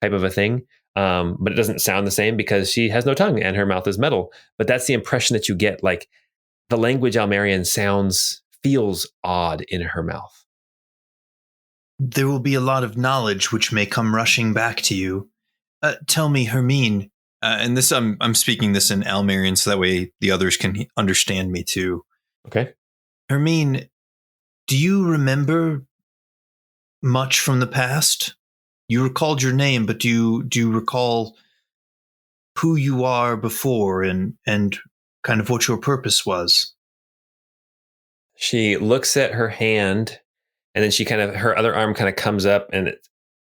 [SPEAKER 1] type of a thing. But it doesn't sound the same because she has no tongue and her mouth is metal. But that's the impression that you get. Like the language Almerian feels odd in her mouth.
[SPEAKER 4] There will be a lot of knowledge which may come rushing back to you. Tell me, Hermine, and this I'm speaking this in Almerian so that way the others can understand me too.
[SPEAKER 1] Okay.
[SPEAKER 4] Hermine, do you remember much from the past? You recalled your name, but do you recall who you are before and kind of what your purpose was?
[SPEAKER 1] She looks at her hand, and then her other arm kind of comes up, and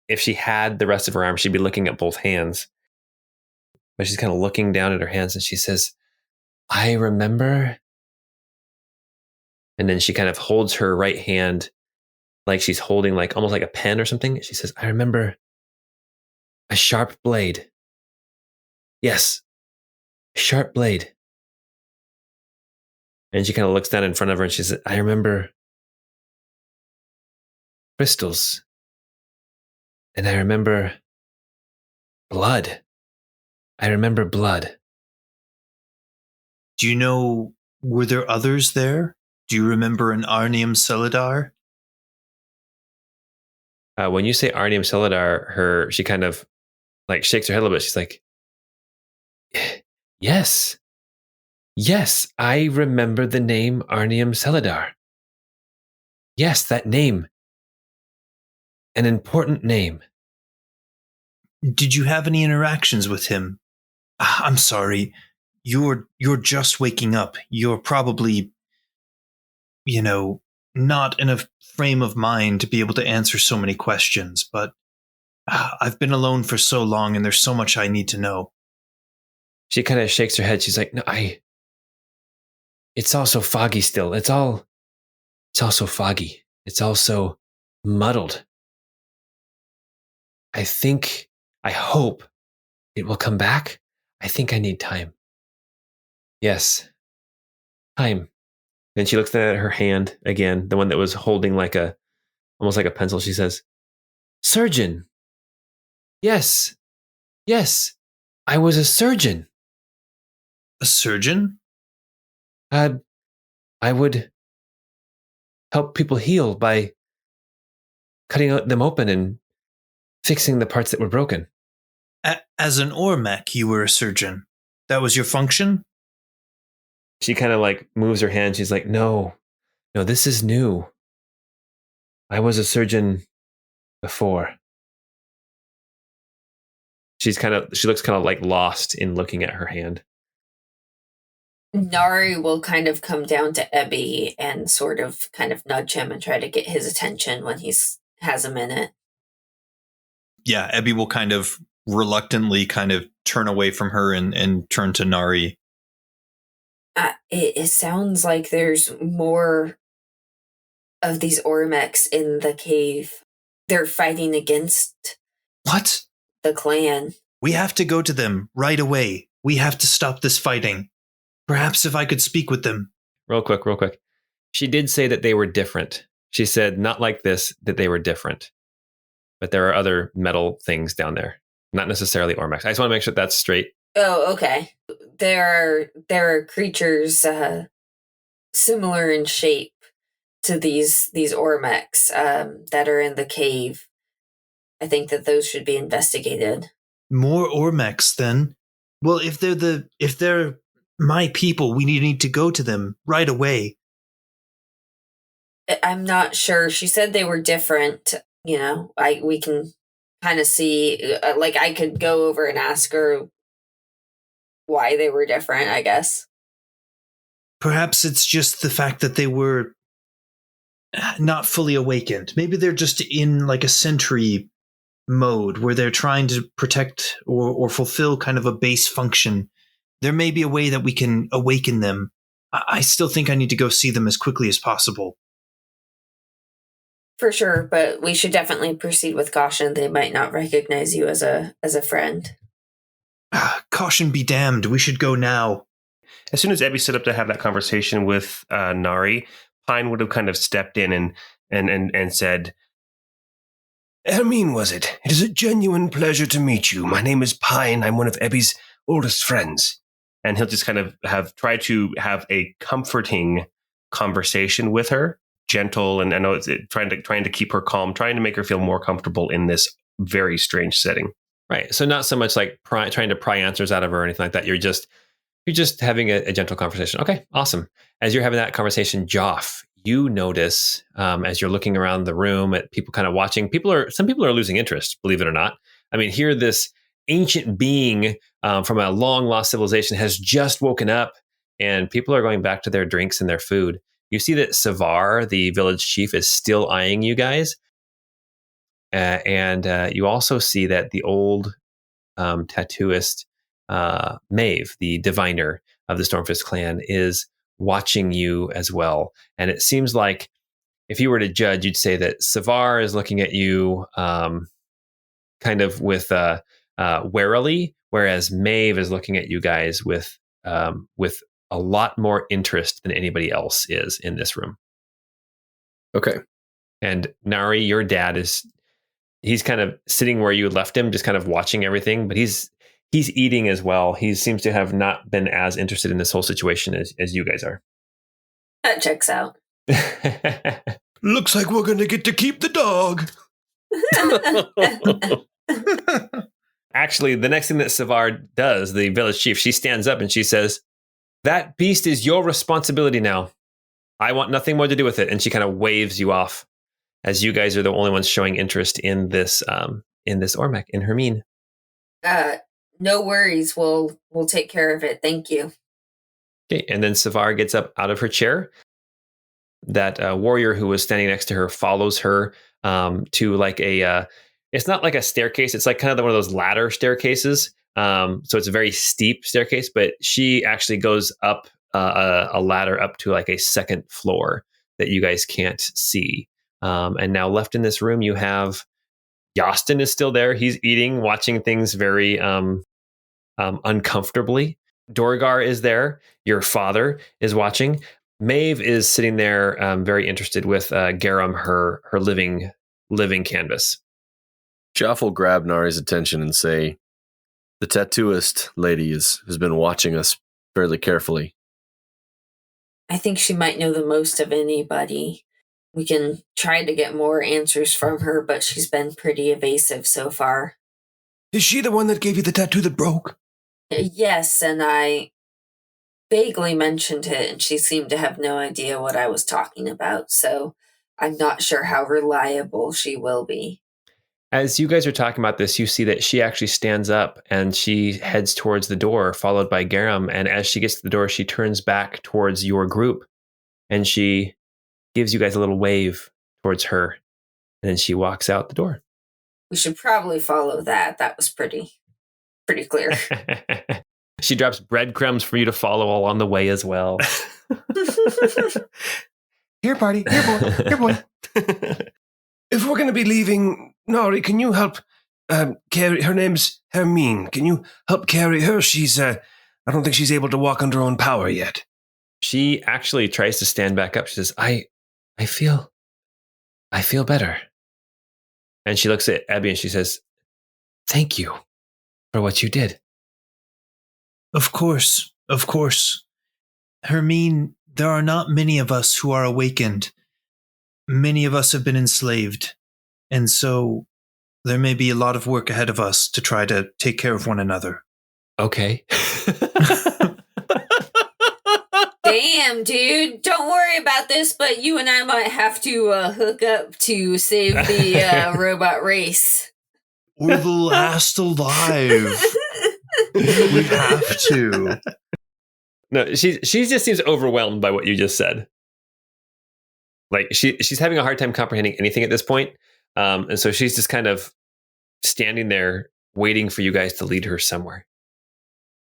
[SPEAKER 1] if she had the rest of her arm, she'd be looking at both hands. But she's kind of looking down at her hands, and she says, "I remember." And then she kind of holds her right hand like she's holding like almost like a pen or something. She says, "I remember a sharp blade. Yes, a sharp blade." And she kind of looks down in front of her and she says, "I remember crystals. And I remember blood. I remember blood."
[SPEAKER 4] Do you know, were there others there? Do you remember an Arnium Celadar?
[SPEAKER 1] When you say Arnium Celadar, she kind of like shakes her head a little bit. She's like, Yes, I remember the name Arnium Celadar. Yes, that name. An important name."
[SPEAKER 4] Did you have any interactions with him? I'm sorry. You're just waking up. You're probably, not in a frame of mind to be able to answer so many questions, but I've been alone for so long and there's so much I need to know.
[SPEAKER 1] She kind of shakes her head. She's like, "No, it's all so foggy still. It's all so foggy. It's all so muddled. I hope it will come back. I think I need time." "Yes, time." Then she looks at her hand again, the one that was holding like a almost like a pencil. She says, "Surgeon. Yes. Yes. I was a surgeon.
[SPEAKER 4] A surgeon?
[SPEAKER 1] I would help people heal by cutting them open and fixing the parts that were broken."
[SPEAKER 4] As an Ormec, you were a surgeon. That was your function?
[SPEAKER 1] She kind of like moves her hand. She's like, no, this is new. I was a surgeon before. She looks kind of like lost in looking at her hand.
[SPEAKER 5] Nari will kind of come down to Ebby and sort of kind of nudge him and try to get his attention when has a minute.
[SPEAKER 4] Yeah, Ebby will kind of reluctantly kind of turn away from her and turn to Nari.
[SPEAKER 5] It sounds like there's more of these Ormecs in the cave. They're fighting against
[SPEAKER 4] What?
[SPEAKER 5] the clan.
[SPEAKER 4] We have to go to them right away. We have to stop this fighting. Perhaps if I could speak with them.
[SPEAKER 1] Real quick. She did say that they were different. She said, not like this, that they were different. But there are other metal things down there. Not necessarily Ormecs. I just want to make sure that's straight.
[SPEAKER 5] Oh, okay. There are creatures similar in shape to these Ormecs that are in the cave. I think that those should be investigated.
[SPEAKER 4] More Ormecs, then? Well, if they're my people, we need to go to them right away.
[SPEAKER 5] I'm not sure. She said they were different. We can kind of see, I could go over and ask her why they were different, I guess.
[SPEAKER 4] Perhaps it's just the fact that they were not fully awakened. Maybe they're just in like a sentry mode where they're trying to protect or fulfill kind of a base function. There may be a way that we can awaken them. I still think I need to go see them as quickly as possible.
[SPEAKER 5] For sure, but we should definitely proceed with caution. They might not recognize you as a friend.
[SPEAKER 4] Caution be damned. We should go now.
[SPEAKER 2] As soon as Ebby stood up to have that conversation with Nari, Pine would have kind of stepped in and said, "Hermine, was it? It is a genuine pleasure to meet you. My name is Pine. I'm one of Ebby's oldest friends." And he'll just kind of try to have a comforting conversation with her, gentle, and I know it's trying to keep her calm, trying to make her feel more comfortable in this very strange setting.
[SPEAKER 1] Right. So not so much like trying to pry answers out of her or anything like that. You're just having a gentle conversation. Okay, awesome. As you're having that conversation, Joph, you notice as you're looking around the room at people kind of watching, some people are losing interest, believe it or not. I mean, here this ancient being from a long lost civilization has just woken up and people are going back to their drinks and their food. You see that Savar, the village chief, is still eyeing you guys. And you also see that the old tattooist Maeve, the diviner of the Stormfist clan, is watching you as well. And it seems like if you were to judge, you'd say that Savar is looking at you kind of with warily, whereas Maeve is looking at you guys with a lot more interest than anybody else is in this room.
[SPEAKER 3] Okay.
[SPEAKER 1] And Nari, your dad he's kind of sitting where you left him, just kind of watching everything, but he's eating as well. He seems to have not been as interested in this whole situation as you guys are.
[SPEAKER 5] That checks out.
[SPEAKER 2] Looks like we're going to get to keep the dog.
[SPEAKER 1] Actually, the next thing that Savar does, the village chief, she stands up and she says, "That beast is your responsibility now. I want nothing more to do with it." And she kind of waves you off, as you guys are the only ones showing interest in this Ormec, in Hermine.
[SPEAKER 5] No worries. We'll take care of it. Thank you.
[SPEAKER 1] Okay, and then Savar gets up out of her chair. That warrior who was standing next to her follows her to like it's not like a staircase. It's like kind of one of those ladder staircases. So it's a very steep staircase, but she actually goes up a ladder up to like a second floor that you guys can't see. And now left in this room, you have Yasten is still there. He's eating, watching things very uncomfortably. Dorgar is there. Your father is watching. Maeve is sitting there, very interested with Garum, her living canvas.
[SPEAKER 3] Joph will grab Nari's attention and say, "The tattooist lady has been watching us fairly carefully."
[SPEAKER 5] I think she might know the most of anybody. We can try to get more answers from her, but she's been pretty evasive so far.
[SPEAKER 2] Is she the one that gave you the tattoo that broke?
[SPEAKER 5] Yes, and I vaguely mentioned it, and she seemed to have no idea what I was talking about, so I'm not sure how reliable she will be.
[SPEAKER 1] As you guys are talking about this, you see that she actually stands up and she heads towards the door, followed by Garum. And as she gets to the door, she turns back towards your group and she gives you guys a little wave towards her. And then she walks out the door.
[SPEAKER 5] We should probably follow that. That was pretty clear.
[SPEAKER 1] She drops breadcrumbs for you to follow along the way as well.
[SPEAKER 2] Here, party. Here, boy. Here, boy. If we're going to be leaving, Nari, can you help carry... Her name's Hermine. Can you help carry her? She's... I don't think she's able to walk under her own power yet.
[SPEAKER 1] She actually tries to stand back up. She says, I feel better. And she looks at Abby and she says, thank you for what you did.
[SPEAKER 6] Of course. Hermine, there are not many of us who are awakened. Many of us have been enslaved. And so there may be a lot of work ahead of us to try to take care of one another.
[SPEAKER 1] Okay.
[SPEAKER 5] Damn, dude. Don't worry about this, but you and I might have to hook up to save the robot race.
[SPEAKER 6] We're the last alive. We have to.
[SPEAKER 1] No, she just seems overwhelmed by what you just said. Like she's having a hard time comprehending anything at this point. And so she's just kind of standing there waiting for you guys to lead her somewhere.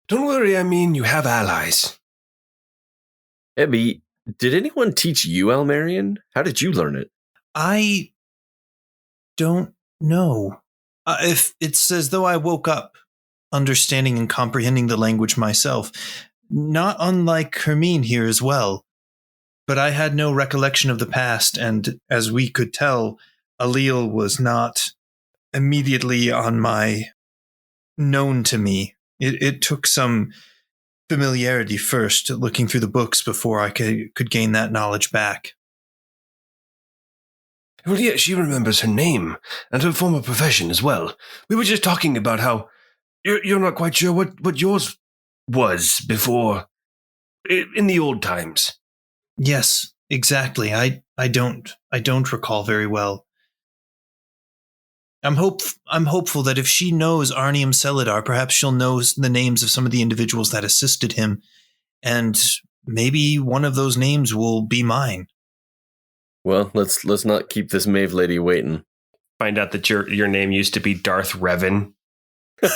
[SPEAKER 2] Don't worry, I mean, you have allies.
[SPEAKER 3] Abby, did anyone teach you Elmarian? How did you learn it?
[SPEAKER 6] I don't know. If it's as though I woke up understanding and comprehending the language myself, not unlike Hermine here as well. But I had no recollection of the past, and as we could tell, Allele was not immediately on my known to me. It took some familiarity first, looking through the books before I could gain that knowledge back.
[SPEAKER 2] Well, yeah, she remembers her name and her former profession as well. We were just talking about how you're not quite sure what yours was before, in the old times.
[SPEAKER 6] Yes, exactly. I don't recall very well. I'm hopeful that if she knows Arnium Celadar, perhaps she'll know the names of some of the individuals that assisted him, and maybe one of those names will be mine.
[SPEAKER 3] Well, let's not keep this Maeve lady waiting.
[SPEAKER 2] Find out that your name used to be Darth Revan. do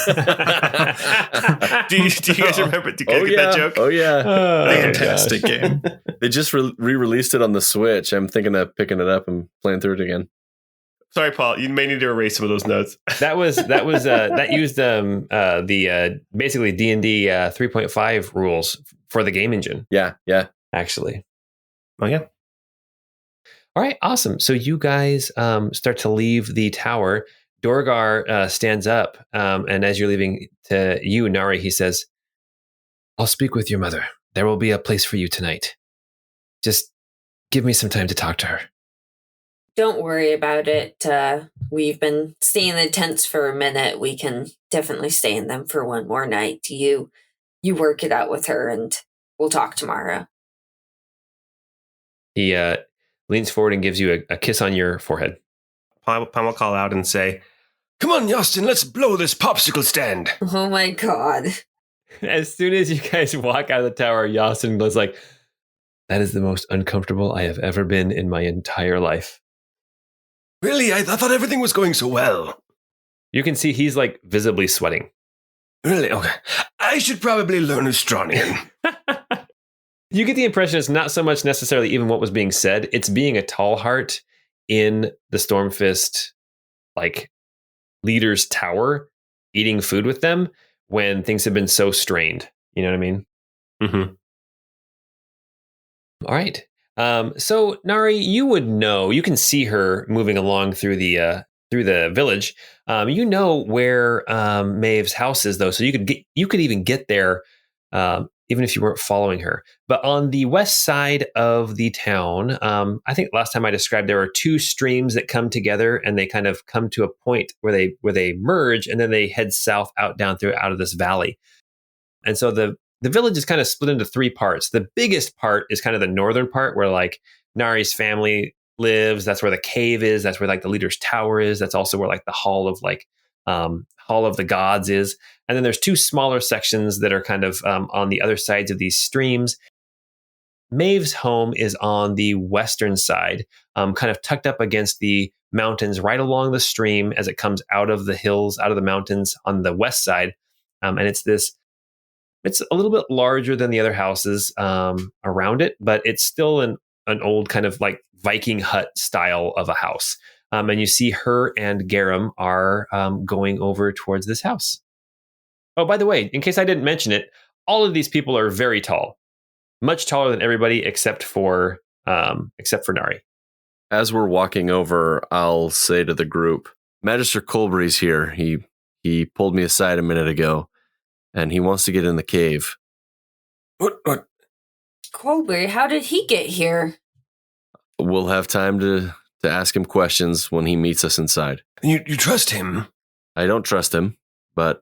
[SPEAKER 2] you guys remember? Do you guys get that joke?
[SPEAKER 3] Oh yeah!
[SPEAKER 6] Fantastic game.
[SPEAKER 3] They just re-released it on the Switch. I'm thinking of picking it up and playing through it again.
[SPEAKER 2] Sorry, Paul. You may need to erase some of those notes.
[SPEAKER 1] That used the basically D&D 3.5 rules for the game engine.
[SPEAKER 3] Yeah.
[SPEAKER 1] Actually.
[SPEAKER 2] Oh yeah.
[SPEAKER 1] All right, awesome. So you guys start to leave the tower. Dorgar stands up, and as you're leaving to you, Nari, he says, I'll speak with your mother. There will be a place for you tonight. Just give me some time to talk to her.
[SPEAKER 5] Don't worry about it. We've been staying in the tents for a minute. We can definitely stay in them for one more night. You work it out with her, and we'll talk tomorrow.
[SPEAKER 1] He leans forward and gives you a kiss on your forehead.
[SPEAKER 2] Pam will call out and say, come on, Yasten, let's blow this popsicle stand.
[SPEAKER 5] Oh my god.
[SPEAKER 1] As soon as you guys walk out of the tower, Yasten was like, that is the most uncomfortable I have ever been in my entire life.
[SPEAKER 2] Really? I thought everything was going so well.
[SPEAKER 1] You can see he's like visibly sweating.
[SPEAKER 2] Really? Okay. I should probably learn Australian.
[SPEAKER 1] You get the impression it's not so much necessarily even what was being said. It's being a tall heart in the Stormfist, like, leader's tower, eating food with them when things have been so strained. You know what I mean?
[SPEAKER 2] Mm-hmm.
[SPEAKER 1] All right. So Nari, you would know. You can see her moving along through the village. You know where Maeve's house is, though, so you could even get there, even if you weren't following her. But on the west side of the town, I think last time I described there are two streams that come together, and they kind of come to a point where they merge, and then they head south out of this valley. And so the village is kind of split into three parts. The biggest part is kind of the northern part where like Nari's family lives. That's where the cave is. That's where like the leader's tower is. That's also where like the hall of the gods is. And then there's two smaller sections that are kind of on the other sides of these streams. Maeve's home is on the western side, kind of tucked up against the mountains right along the stream as it comes out of the hills, out of the mountains on the west side. And it's a little bit larger than the other houses around it, but it's still an old kind of like Viking hut style of a house. And you see her and Garum are going over towards this house. Oh, by the way, in case I didn't mention it, all of these people are very tall, much taller than everybody except for Nari.
[SPEAKER 3] As we're walking over, I'll say to the group, Magister Colbury's here. He pulled me aside a minute ago, and he wants to get in the cave.
[SPEAKER 2] What?
[SPEAKER 5] Colbury, how did he get here?
[SPEAKER 3] We'll have time to ask him questions when he meets us inside.
[SPEAKER 2] You trust him?
[SPEAKER 3] I don't trust him, but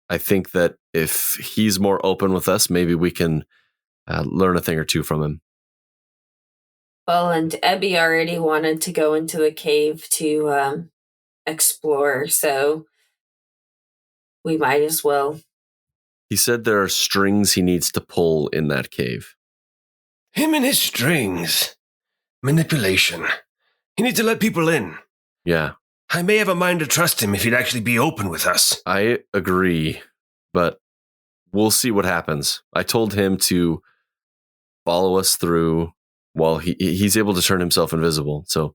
[SPEAKER 3] I think that if he's more open with us, maybe we can learn a thing or two from him.
[SPEAKER 5] Well, and Ebby already wanted to go into the cave to explore, so we might as well.
[SPEAKER 3] He said there are strings he needs to pull in that cave.
[SPEAKER 2] Him and his strings. Manipulation. He needs to let people in.
[SPEAKER 3] Yeah.
[SPEAKER 2] I may have a mind to trust him if he'd actually be open with us.
[SPEAKER 3] I agree, but we'll see what happens. I told him to follow us through while he's able to turn himself invisible. So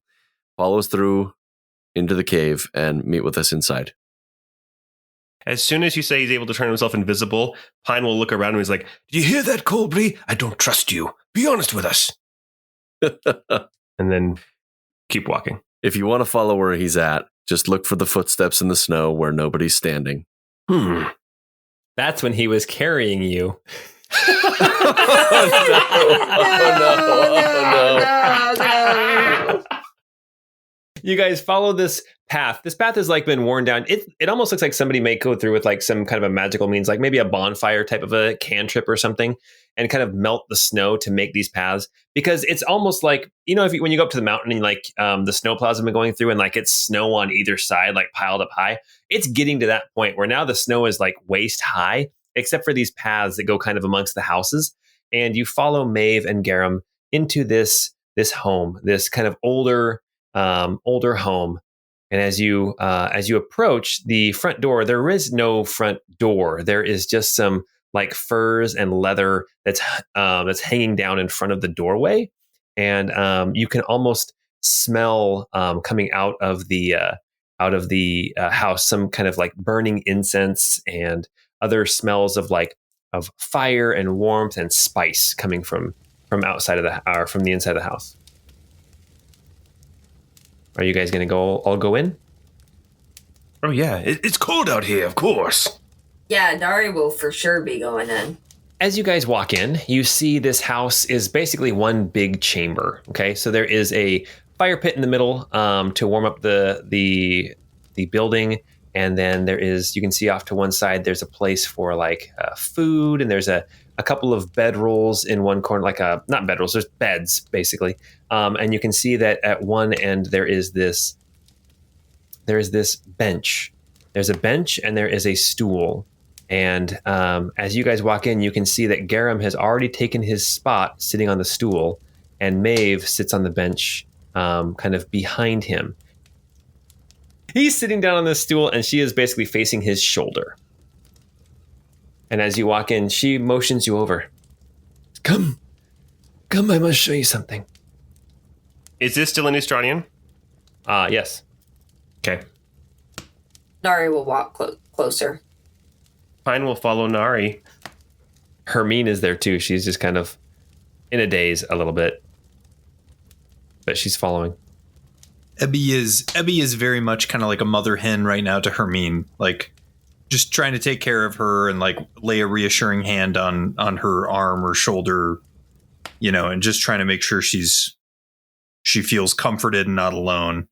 [SPEAKER 3] follow us through into the cave and meet with us inside.
[SPEAKER 2] As soon as you say he's able to turn himself invisible, Pine will look around and he's like, "Do you hear that, Colbury? I don't trust you. Be honest with us." And then keep walking.
[SPEAKER 3] If you want to follow where he's at, just look for the footsteps in the snow where nobody's standing.
[SPEAKER 1] That's when he was carrying you.
[SPEAKER 5] No.
[SPEAKER 1] You guys follow this path. This path has like been worn down. It almost looks like somebody may go through with like some kind of a magical means, like maybe a bonfire type of a cantrip or something, and kind of melt the snow to make these paths. Because it's almost like, when you go up to the mountain and like the snowplows have been going through and like it's snow on either side, like piled up high. It's getting to that point where now the snow is like waist high, except for these paths that go kind of amongst the houses. And you follow Maeve and Garum into this home, this kind of older home. And as you approach the front door, there is no front door. There is just some like furs and leather that's hanging down in front of the doorway, and you can almost smell coming out of the house some kind of like burning incense and other smells of fire and warmth and spice coming from outside of from the inside of the house. Are you guys going to all go in?
[SPEAKER 2] Oh, yeah. It's cold out here, of course.
[SPEAKER 5] Yeah, Nari will for sure be going in.
[SPEAKER 1] As you guys walk in, you see this house is basically one big chamber. Okay, so there is a fire pit in the middle to warm up the building. And then you can see off to one side, there's a place for like food. And there's a couple of bedrolls in one corner, not bedrolls, there's beds basically. And you can see that at one end, there is this bench. There's a bench and there is a stool. And as you guys walk in, you can see that Garum has already taken his spot sitting on the stool, and Maeve sits on the bench kind of behind him. He's sitting down on the stool and she is basically facing his shoulder. And as you walk in, she motions you over. Come, I must show you something.
[SPEAKER 2] Is this still in Estradian?
[SPEAKER 1] Yes.
[SPEAKER 2] Okay.
[SPEAKER 5] Nari will walk closer.
[SPEAKER 2] Pine will follow Nari.
[SPEAKER 1] Hermine is there too. She's just kind of in a daze a little bit. But she's following.
[SPEAKER 6] Ebby is very much kind of like a mother hen right now to Hermine, like just trying to take care of her and like lay a reassuring hand on her arm or shoulder, you know, and just trying to make sure she feels comforted and not alone.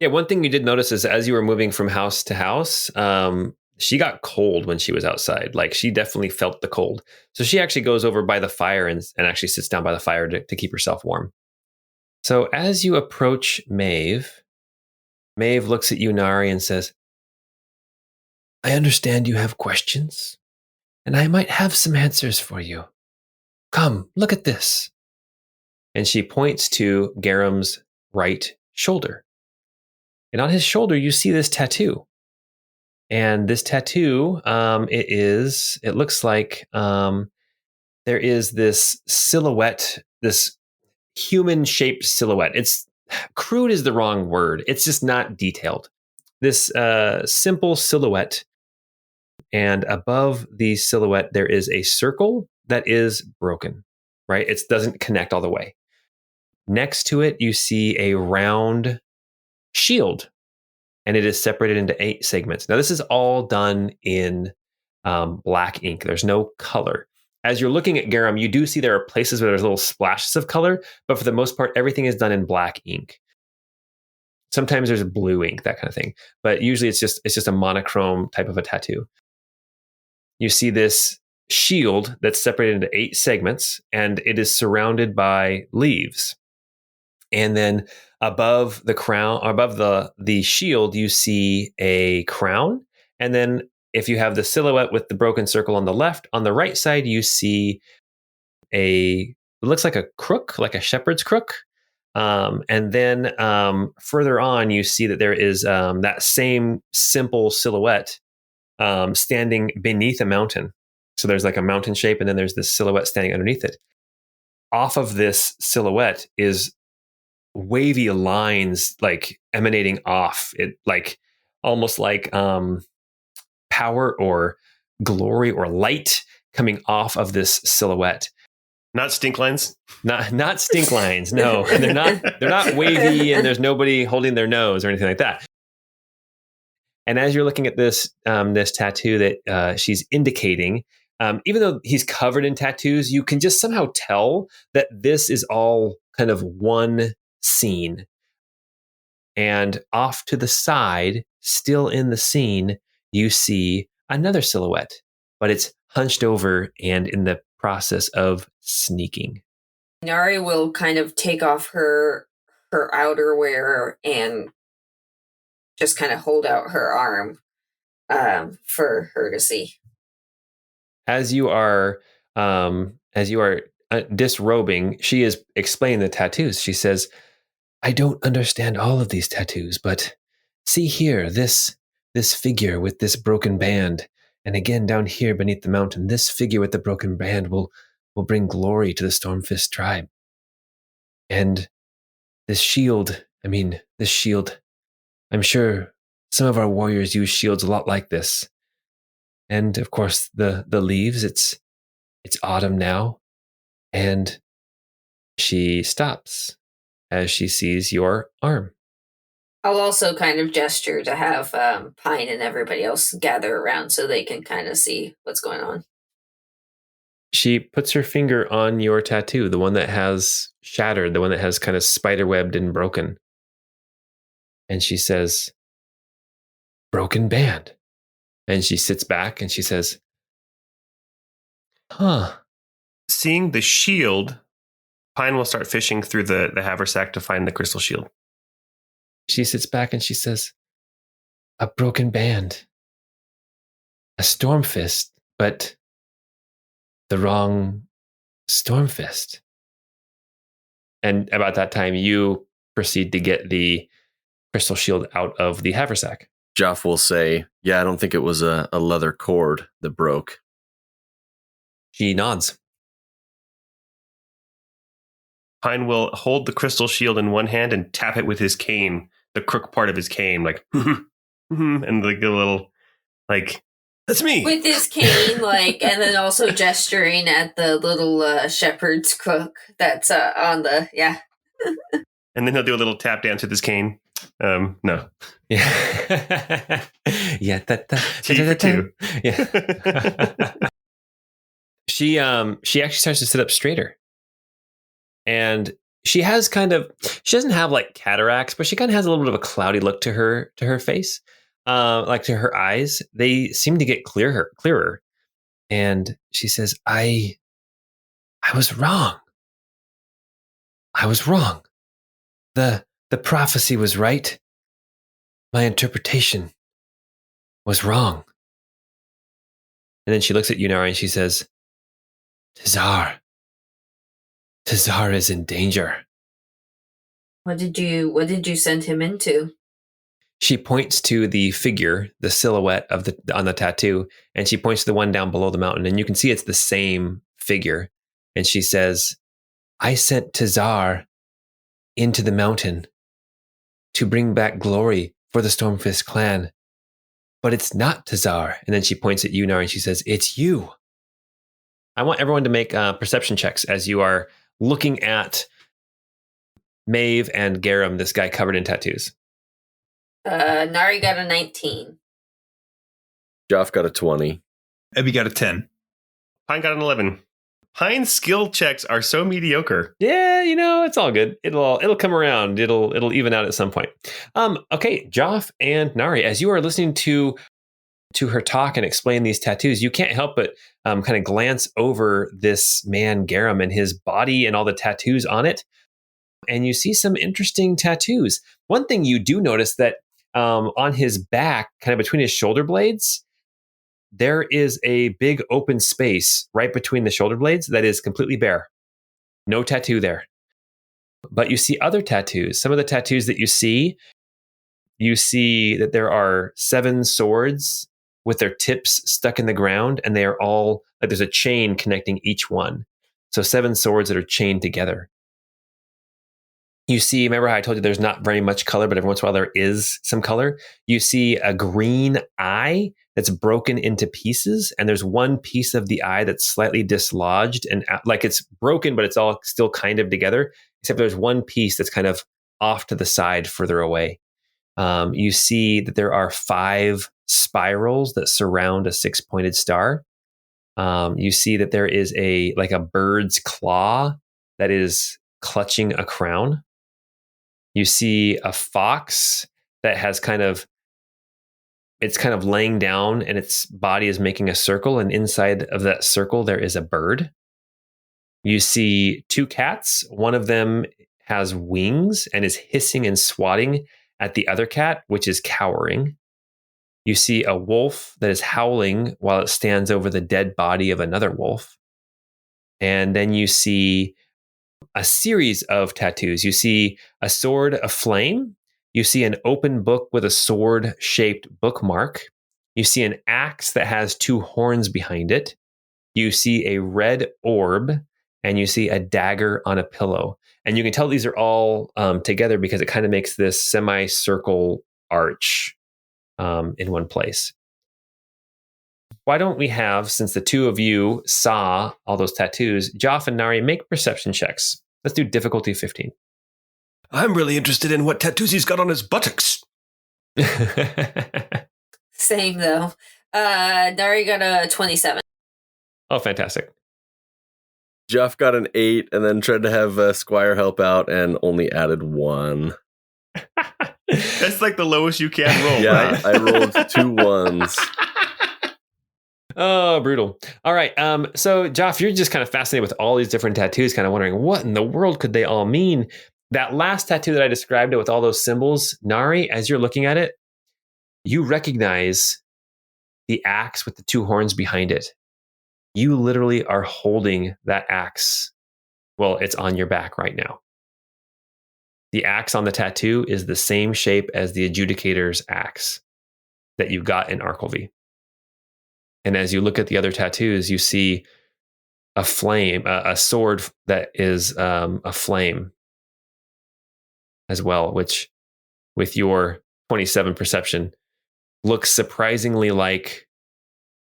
[SPEAKER 1] Yeah, one thing you did notice is as you were moving from house to house, she got cold when she was outside. Like she definitely felt the cold. So she actually goes over by the fire and actually sits down by the fire to keep herself warm. So as you approach Maeve looks at you, Nari, and says, I understand you have questions, and I might have some answers for you. Come, look at this. And she points to Garam's right shoulder. And on his shoulder, you see this tattoo. And this tattoo, it looks like there is this silhouette, this human-shaped silhouette. It's crude is the wrong word. It's just not detailed. This simple silhouette. And above the silhouette, there is a circle that is broken, right? It doesn't connect all the way. Next to it, you see a round shield, and it is separated into 8 segments. Now, this is all done in black ink. There's no color. As you're looking at Garam, you do see there are places where there's little splashes of color, but for the most part, everything is done in black ink. Sometimes there's blue ink, that kind of thing, but usually it's just a monochrome type of a tattoo. You see this shield that's separated into 8 segments, and it is surrounded by leaves. And then above the crown, above the shield, you see a crown. And then if you have the silhouette with the broken circle on the left, on the right side, you see it looks like a crook, like a shepherd's crook. And then further on, you see that there is that same simple silhouette standing beneath a mountain. So there's like a mountain shape, and then there's this silhouette standing underneath it. Off of this silhouette is wavy lines like emanating off it, like almost like power or glory or light coming off of this silhouette.
[SPEAKER 2] Not stink lines?
[SPEAKER 1] Not stink lines. No, they're not wavy, and there's nobody holding their nose or anything like that. And as you're looking at this tattoo that she's indicating, even though he's covered in tattoos, you can just somehow tell that this is all kind of one scene. And off to the side, still in the scene, you see another silhouette, but it's hunched over and in the process of sneaking.
[SPEAKER 5] Nari will kind of take off her outerwear and just kind of hold out her arm for her to see.
[SPEAKER 1] As you are disrobing, she is explaining the tattoos. She says, I don't understand all of these tattoos, but see here, this figure with this broken band, and again down here beneath the mountain, this figure with the broken band will bring glory to the Stormfist tribe. And this shield, I'm sure some of our warriors use shields a lot like this. And of course, the leaves, it's autumn now. And she stops as she sees your arm.
[SPEAKER 5] I'll also kind of gesture to have Pine and everybody else gather around so they can kind of see what's going on.
[SPEAKER 1] She puts her finger on your tattoo, the one that has shattered, the one that has kind of spiderwebbed and broken. And she says, broken band. And she sits back and she says, huh.
[SPEAKER 2] Seeing the shield, Pine will start fishing through the haversack to find the crystal shield.
[SPEAKER 1] She sits back and she says, a broken band. A Stormfist, but the wrong Stormfist. And about that time, you proceed to get the crystal shield out of the haversack.
[SPEAKER 3] Joph will say, yeah, I don't think it was a leather cord that broke.
[SPEAKER 1] She nods.
[SPEAKER 2] Pine will hold the crystal shield in one hand and tap it with his cane, the crook part of his cane, like, and like a little, like, That's me.
[SPEAKER 5] With his cane, and then also gesturing at the little shepherd's crook that's on the, yeah.
[SPEAKER 2] And then he'll do a little tap dance with his cane. No.
[SPEAKER 1] Yeah. Yeah.
[SPEAKER 2] T for two.
[SPEAKER 1] Yeah. She actually starts to sit up straighter. And she doesn't have like cataracts, but she kind of has a little bit of a cloudy look to her face. Like to her eyes. They seem to get clearer. And she says, I was wrong. I was wrong. The prophecy was right. My interpretation was wrong. And then she looks at Yunari and she says, Tazar is in danger.
[SPEAKER 5] What did you send him into?
[SPEAKER 1] She points to the figure, the silhouette on the tattoo, and she points to the one down below the mountain, and you can see it's the same figure. And she says, I sent Tazar into the mountain to bring back glory for the Stormfist clan. But it's not Tazar. And then she points at Yunar and she says, it's you. I want everyone to make perception checks as you are looking at Maeve and Garum, this guy covered in tattoos.
[SPEAKER 5] Nari got a 19.
[SPEAKER 3] Joph got a 20.
[SPEAKER 4] Ebby got a 10.
[SPEAKER 2] Pine got an 11. Pine's skill checks are so mediocre.
[SPEAKER 1] Yeah, it's all good. It'll come around. It'll even out at some point. Okay, Joph and Nari, as you are listening to her talk and explain these tattoos, you can't help but kind of glance over this man Garum and his body and all the tattoos on it. And you see some interesting tattoos. One thing you do notice that on his back, kind of between his shoulder blades, there is a big open space right between the shoulder blades that is completely bare. No tattoo there. But you see other tattoos. Some of the tattoos that you see that there are 7 swords with their tips stuck in the ground, and they are all, like there's a chain connecting each one. So 7 swords that are chained together. You see, remember how I told you there's not very much color, but every once in a while there is some color? You see a green eye that's broken into pieces, and there's one piece of the eye that's slightly dislodged, and like it's broken, but it's all still kind of together, except there's one piece that's kind of off to the side further away. You see that there are 5 spirals that surround a 6-pointed star. You see that there is a bird's claw that is clutching a crown. You see a fox that has it's kind of laying down and its body is making a circle. And inside of that circle, there is a bird. You see 2 cats. One of them has wings and is hissing and swatting at the other cat, which is cowering. You see a wolf that is howling while it stands over the dead body of another wolf. And then you see a series of tattoos. You see a sword of flame. You see an open book with a sword-shaped bookmark. You see an axe that has 2 horns behind it. You see a red orb, and you see a dagger on a pillow. And you can tell these are all together because it kind of makes this semicircle arch in one place. Why don't we have, since the 2 of you saw all those tattoos, Joph and Nari make perception checks. Let's do difficulty 15.
[SPEAKER 2] I'm really interested in what tattoos he's got on his buttocks.
[SPEAKER 5] Same, though. Nari got a 27.
[SPEAKER 1] Oh, fantastic.
[SPEAKER 3] Joph got an 8 and then tried to have Squire help out and only added 1.
[SPEAKER 2] That's like the lowest you can roll,
[SPEAKER 3] Yeah,
[SPEAKER 2] right?
[SPEAKER 3] I rolled 2 1s.
[SPEAKER 1] Oh, brutal. All right. So, Joph, you're just kind of fascinated with all these different tattoos, kind of wondering what in the world could they all mean? That last tattoo that I described with all those symbols, Nari, as you're looking at it, you recognize the axe with the 2 horns behind it. You literally are holding that axe. Well, it's on your back right now. The axe on the tattoo is the same shape as the adjudicator's axe that you got in Arkelvy. And as you look at the other tattoos, you see a flame, a sword that is a flame as well, which with your 27 perception looks surprisingly like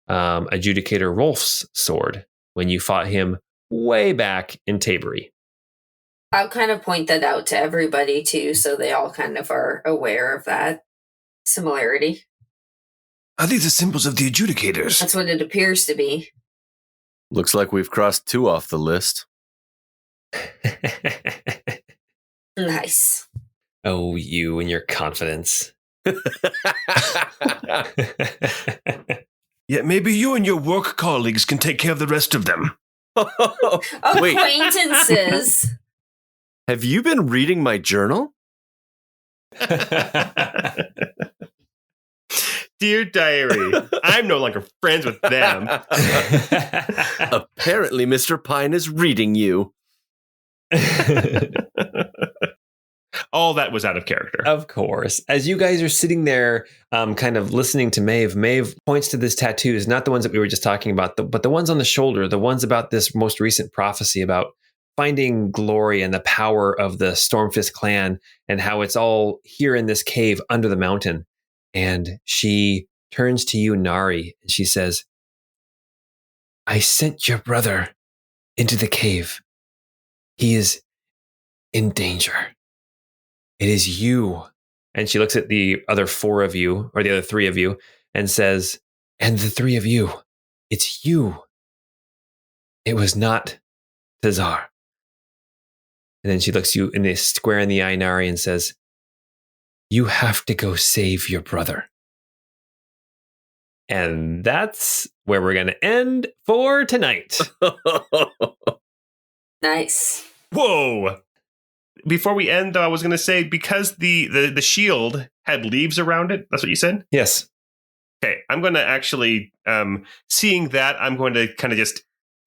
[SPEAKER 1] Adjudicator Rolf's sword when you fought him way back in Tabery.
[SPEAKER 5] I'll kind of point that out to everybody too, so they all kind of are aware of that similarity.
[SPEAKER 2] Are these the symbols of the adjudicators?
[SPEAKER 5] That's what it appears to be.
[SPEAKER 3] Looks like we've crossed 2 off the list.
[SPEAKER 5] Nice.
[SPEAKER 1] Oh, you and your confidence.
[SPEAKER 2] Yeah, maybe you and your work colleagues can take care of the rest of them.
[SPEAKER 3] Wait,
[SPEAKER 5] Acquaintances.
[SPEAKER 3] have you been reading my journal?
[SPEAKER 2] Dear diary, I'm no longer friends with them.
[SPEAKER 3] Apparently, Mr. Pine is reading you.
[SPEAKER 2] All that was out of character.
[SPEAKER 1] Of course. As you guys are sitting there kind of listening to Maeve points to this tattoos, not the ones that we were just talking about, but the ones on the shoulder, the ones about this most recent prophecy about finding glory and the power of the Stormfist clan and how it's all here in this cave under the mountain. And she turns to you, Nari, and she says, I sent your brother into the cave. He is in danger. It is you. And she looks at the other 4 of you, or the other 3 of you, and says, and the 3 of you, it's you. It was not Tazar. And then she looks you in the square in the eye, Nari, and says, you have to go save your brother. And that's where we're going to end for tonight.
[SPEAKER 5] Nice.
[SPEAKER 2] Whoa! Before we end, though, I was going to say, because the shield had leaves around it, that's what you said?
[SPEAKER 1] Yes.
[SPEAKER 2] Okay, I'm going to actually, seeing that, I'm going to kind of just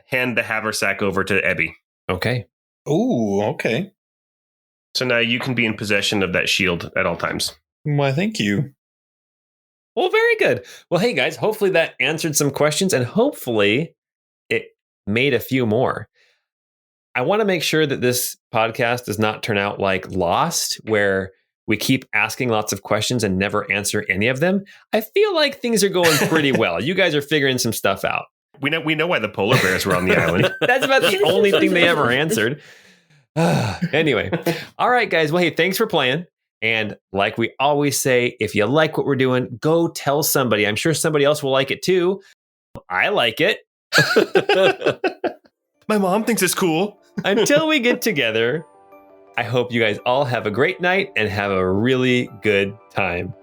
[SPEAKER 2] hand the haversack over to Ebby.
[SPEAKER 1] Okay.
[SPEAKER 4] Ooh, okay.
[SPEAKER 2] So now you can be in possession of that shield at all times.
[SPEAKER 4] Why, thank you.
[SPEAKER 1] Well, very good. Well, hey, guys, hopefully that answered some questions and hopefully it made a few more. I want to make sure that this podcast does not turn out like Lost, where we keep asking lots of questions and never answer any of them. I feel like things are going pretty well. You guys are figuring some stuff out.
[SPEAKER 2] We know why the polar bears were on the island.
[SPEAKER 1] That's about the only thing they ever answered. Anyway, all right, guys. Well, hey, thanks for playing. And like we always say, if you like what we're doing, go tell somebody. I'm sure somebody else will like it too. I like it.
[SPEAKER 2] My mom thinks it's cool.
[SPEAKER 1] Until we get together, I hope you guys all have a great night and have a really good time.